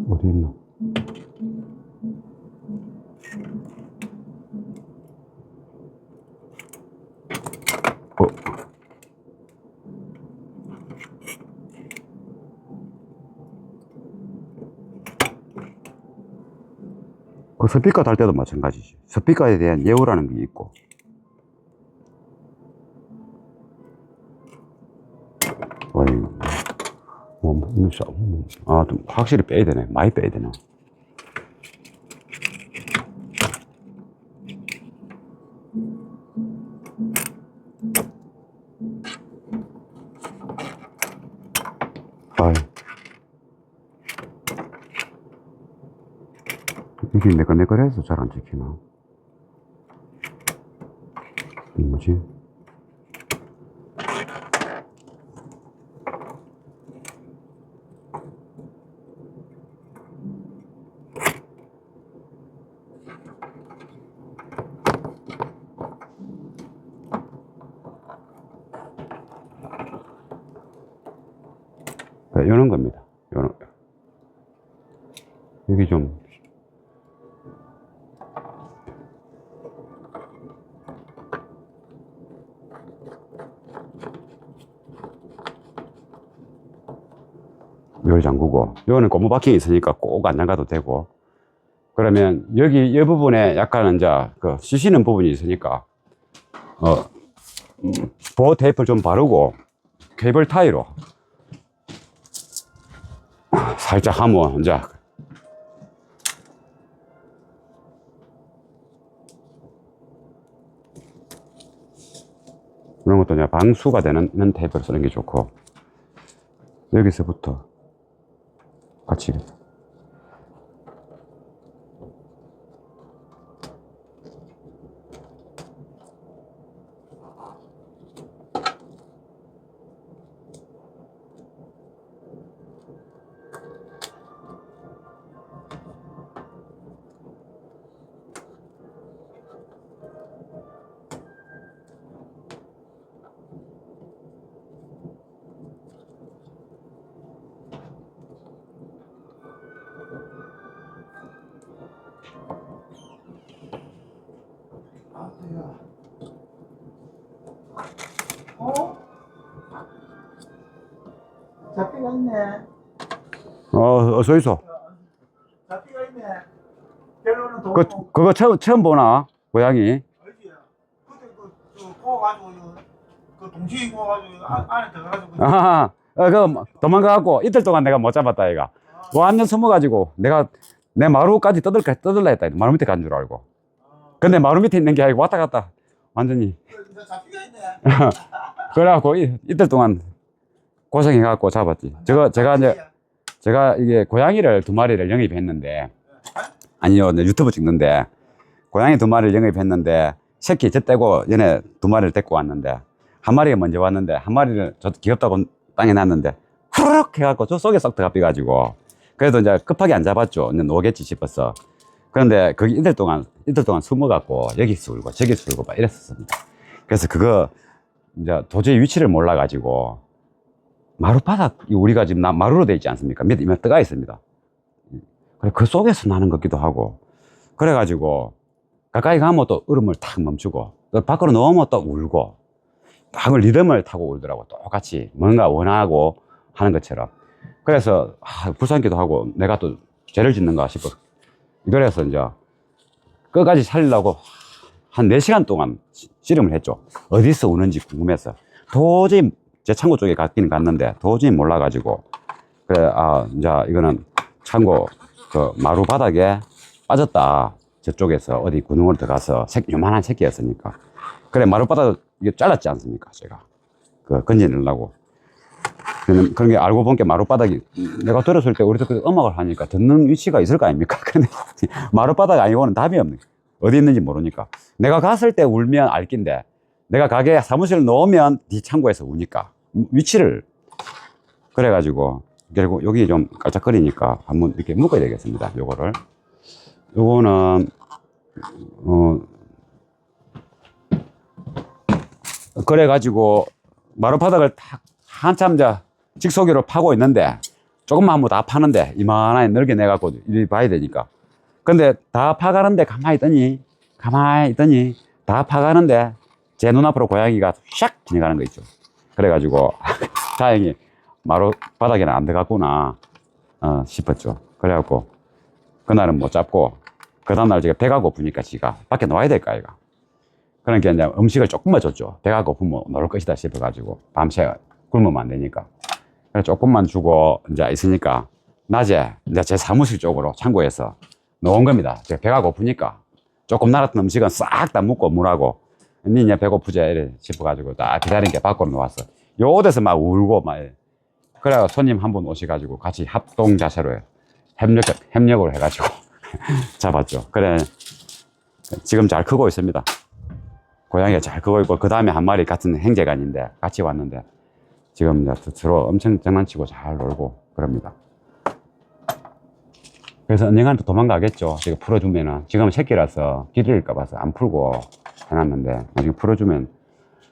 어디 있나? 그 스피커 달 때도 마찬가지죠. 스피커에 대한 예우라는 게 있고. 좀 확실히 빼야 되네. 많이 빼야 되네. 이게 매끌매끌해서 잘 안 찍히나? 뭐지? 요런 겁니다. 여기 좀 열 잠그고, 요거는 고무 바킹이 있으니까 꼭 안 잠가도 되고, 그러면 여기 이 부분에 약간 이제 그 쑤시는 부분이 있으니까 보호 테이프를 좀 바르고 케이블 타이로 살짝 하면 이제 이런 것도 이제 방수가 되는 테이프를 쓰는 게 좋고, 여기서부터 같이 어? 잡기가 있네. 어서 있어. 잡기가 있네. 결론은 돈. 그거 처음 보나? 고양이? 알지? 그때 구워가지고 그 동치기 구워가지고 안에 들어가가지고. 아, 그 도망가갖고 이틀 동안 내가 못 잡았다, 얘가. 완전 숨어가지고 내 마루 까지 떠들라 했다. 마루 밑에 간 줄 알고. 근데 마루 밑에 있는 게 아니고 왔다 갔다. 완전히. 잡기가 있네. 그래갖고 이틀 동안 고생해갖고 잡았지. 제가 이게 고양이를 2마리를 영입했는데, 아니요, 유튜브 찍는데, 고양이 2마리를 영입했는데, 새끼 저 떼고 얘네 2마리를 데리고 왔는데, 한 마리가 먼저 왔는데, 한 마리를 저도 귀엽다고 땅에 놨는데, 후루룩 해갖고 저 속에 쏙 들어가가지고, 그래도 이제 급하게 안 잡았죠. 이제 노겠지 싶어서. 그런데 거기 이틀 동안 숨어갖고, 여기 숨고, 저기 숨고, 막 이랬었습니다. 그래서 그거, 이제 도저히 위치를 몰라가지고, 마루바닥, 우리가 지금 마루로 되어 있지 않습니까? 밑에 뜨가 있습니다. 그래, 그 속에서 나는 것 같기도 하고. 그래가지고, 가까이 가면 또 울음을 탁 멈추고, 또 밖으로 나오면 또 울고, 딱 리듬을 타고 울더라고. 똑같이 뭔가 원하고 하는 것처럼. 그래서, 불쌍하기도 하고, 내가 또 죄를 짓는가 싶어. 그래서 이제, 끝까지 살리려고 한 4시간 동안 씨름을 했죠. 어디서 우는지 궁금해서. 도저히 제 창고 쪽에 갔기는 갔는데 도저히 몰라가지고, 그래, 이제 이거는 창고 그 마루 바닥에 빠졌다. 저쪽에서 어디 구멍으로 들어가서 요만한 새끼였으니까. 그래, 마루 바닥 이게 잘랐지 않습니까? 제가 그 건져내려고. 그런 게 알고 본 게 마루 바닥이, 내가 들었을 때 우리도 그 음악을 하니까 듣는 위치가 있을 거 아닙니까? 근데 마루 바닥 아니고는 답이 없네. 어디 있는지 모르니까. 내가 갔을 때 울면 알긴데, 내가 가게 사무실 놓으면 뒤 창고에서 우니까 위치를. 그래가지고 결국 여기 좀 깔짝거리니까 한번 이렇게 묶어야 되겠습니다. 요거는 그래가지고 마루바닥을 탁 한참 직소기로 파고 있는데, 조금만 한번 다 파는데 이만하게 넓게 내갖고 이리 봐야 되니까. 근데 다 파가는데 가만히 있더니 다 파가는데 제 눈앞으로 고양이가 샥 지나가는 거 있죠. 그래가지고 다행히 마루 바닥에는 안 들어갔구나 싶었죠. 그래갖고 그날은 못 잡고, 그 다음날 제가 배가 고프니까 지가 밖에 나와야 될까 이가. 그러니까 이제 음식을 조금만 줬죠. 배가 고프면 놀 것이다 싶어가지고, 밤새 굶으면 안 되니까. 그래서 조금만 주고 이제 있으니까 낮에 이제 제 사무실 쪽으로 창고에서 놓은 겁니다. 제가 배가 고프니까 조금 남았던 음식은 싹 다 묻고 물하고, 니 이제 배고프지 이래 싶어가지고 딱 기다린 게 밖으로 놓았어. 요 데서 막 울고 막. 그래, 손님 한 분 오셔가지고 같이 합동 자세로 협력을 해가지고 잡았죠. 그래, 지금 잘 크고 있습니다. 고양이가 잘 크고 있고, 그 다음에 한 마리 같은 형제간인데 같이 왔는데 지금 이제 서로 엄청 장난치고 잘 놀고 그럽니다. 그래서 언젠가는 또 도망가겠죠. 제가 풀어주면은. 지금은 새끼라서 기르릴까 봐서 안 풀고 해놨는데, 나중에 풀어주면,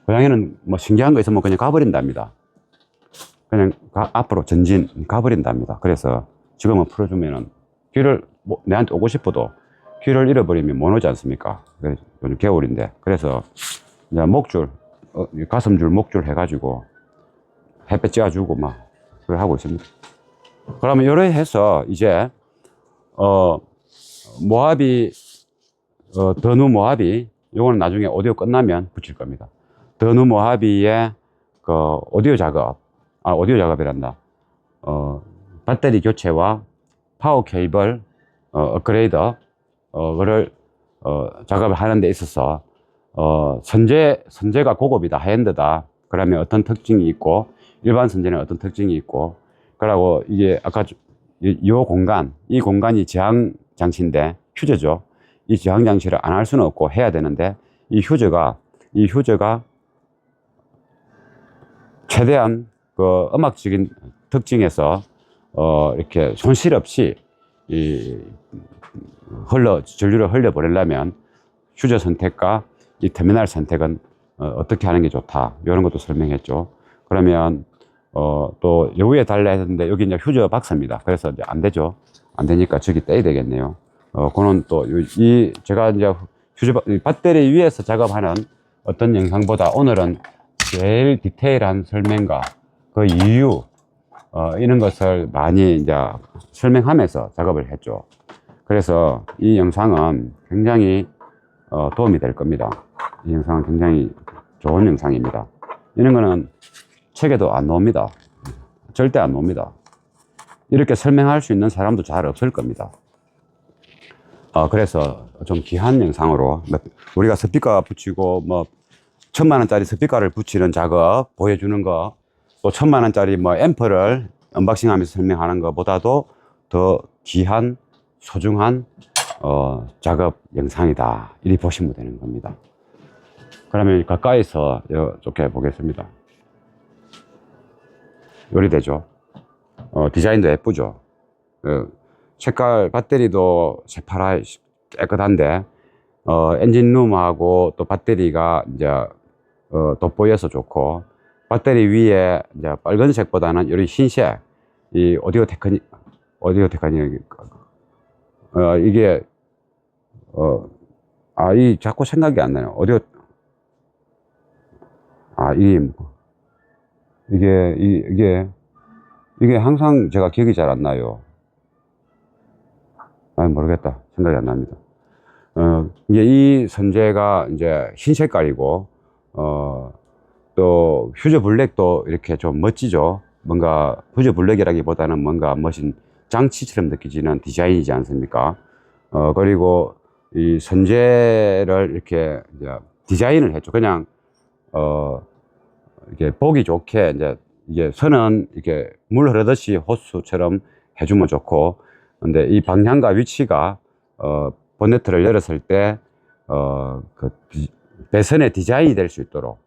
고양이는 뭐 신기한 거 있으면 그냥 가버린답니다. 그냥 앞으로 전진 가버린답니다. 그래서 지금은 풀어주면은 내한테 오고 싶어도 귀를 잃어버리면 못 오지 않습니까? 요즘 겨울인데. 그래서 이제 가슴줄 목줄 해가지고 햇볕 쬐어주고 막 그걸 하고 있습니다. 그러면 이렇게 해서 이제 모하비, 더누 모하비, 요거는 나중에 오디오 끝나면 붙일 겁니다. 더누 모하비의 그 오디오 작업이란다. 배터리 교체와 파워 케이블, 업그레이더, 그를, 작업을 하는 데 있어서, 선재가 고급이다, 하이엔드다. 그러면 어떤 특징이 있고, 일반 선재는 어떤 특징이 있고, 그러고 이게 아까 이 공간이 저항 장치인데, 휴저죠. 이 저항 장치를 안 할 수는 없고 해야 되는데, 이 휴저가 최대한 음악적인 특징에서 이렇게 손실 없이 전류를 흘려보내려면 휴저 선택과 이 터미널 선택은 어떻게 하는 게 좋다, 이런 것도 설명했죠. 그러면 또 여기에 달라 했는데, 여기 이제 휴저 박스입니다. 그래서 이제 안 되죠. 안 되니까 저기 떼야 되겠네요. 그는 또 제가 이제 배터리 위에서 작업하는 어떤 영상보다 오늘은 제일 디테일한 설명과 그 이유, 이런 것을 많이 이제 설명하면서 작업을 했죠. 그래서 이 영상은 굉장히 도움이 될 겁니다. 이 영상은 굉장히 좋은 영상입니다. 이런 거는 책에도 안 나옵니다. 절대 안 나옵니다. 이렇게 설명할 수 있는 사람도 잘 없을 겁니다. 그래서 좀 귀한 영상으로 우리가 스피커 붙이고 뭐 1000만원짜리 스피커를 붙이는 작업 보여주는 거, 또 1000만원짜리 뭐 앰프를 언박싱 하면서 설명하는 것보다도 더 귀한 소중한 작업 영상이다, 이리 보시면 되는 겁니다. 그러면 가까이서 이렇게 보겠습니다. 요리되죠. 디자인도 예쁘죠. 색깔 배터리도 새파랗 깨끗한데 엔진룸하고 또 배터리가 이제 돋보여서 좋고, 배터리 위에 이제 빨간색보다는 요리 흰색, 이 오디오 테크닉 이게 이 자꾸 생각이 안 나요. 이게 항상 제가 기억이 잘 안 나요. 모르겠다. 생각이 안 납니다. 이게 이 선재가 이제 흰 색깔이고, 또 휴즈 블랙도 이렇게 좀 멋지죠. 뭔가 휴즈 블랙이라기보다는 뭔가 멋진 장치처럼 느껴지는 디자인이지 않습니까? 그리고 이 선재를 이렇게 이제 디자인을 했죠. 그냥 이렇게 보기 좋게 이게 선은 이렇게 물 흐르듯이 호수처럼 해주면 좋고, 근데 이 방향과 위치가 보네트를 열었을 때 그 배선의 디자인이 될 수 있도록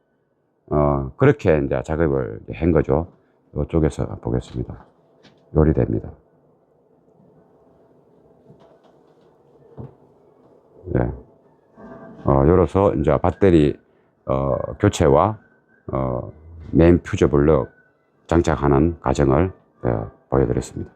그렇게 이제 작업을 한 거죠. 이쪽에서 보겠습니다. 요리됩니다. 네. 열어서 이제 배터리 교체와 메인 퓨저 블럭 장착하는 과정을 보여드렸습니다.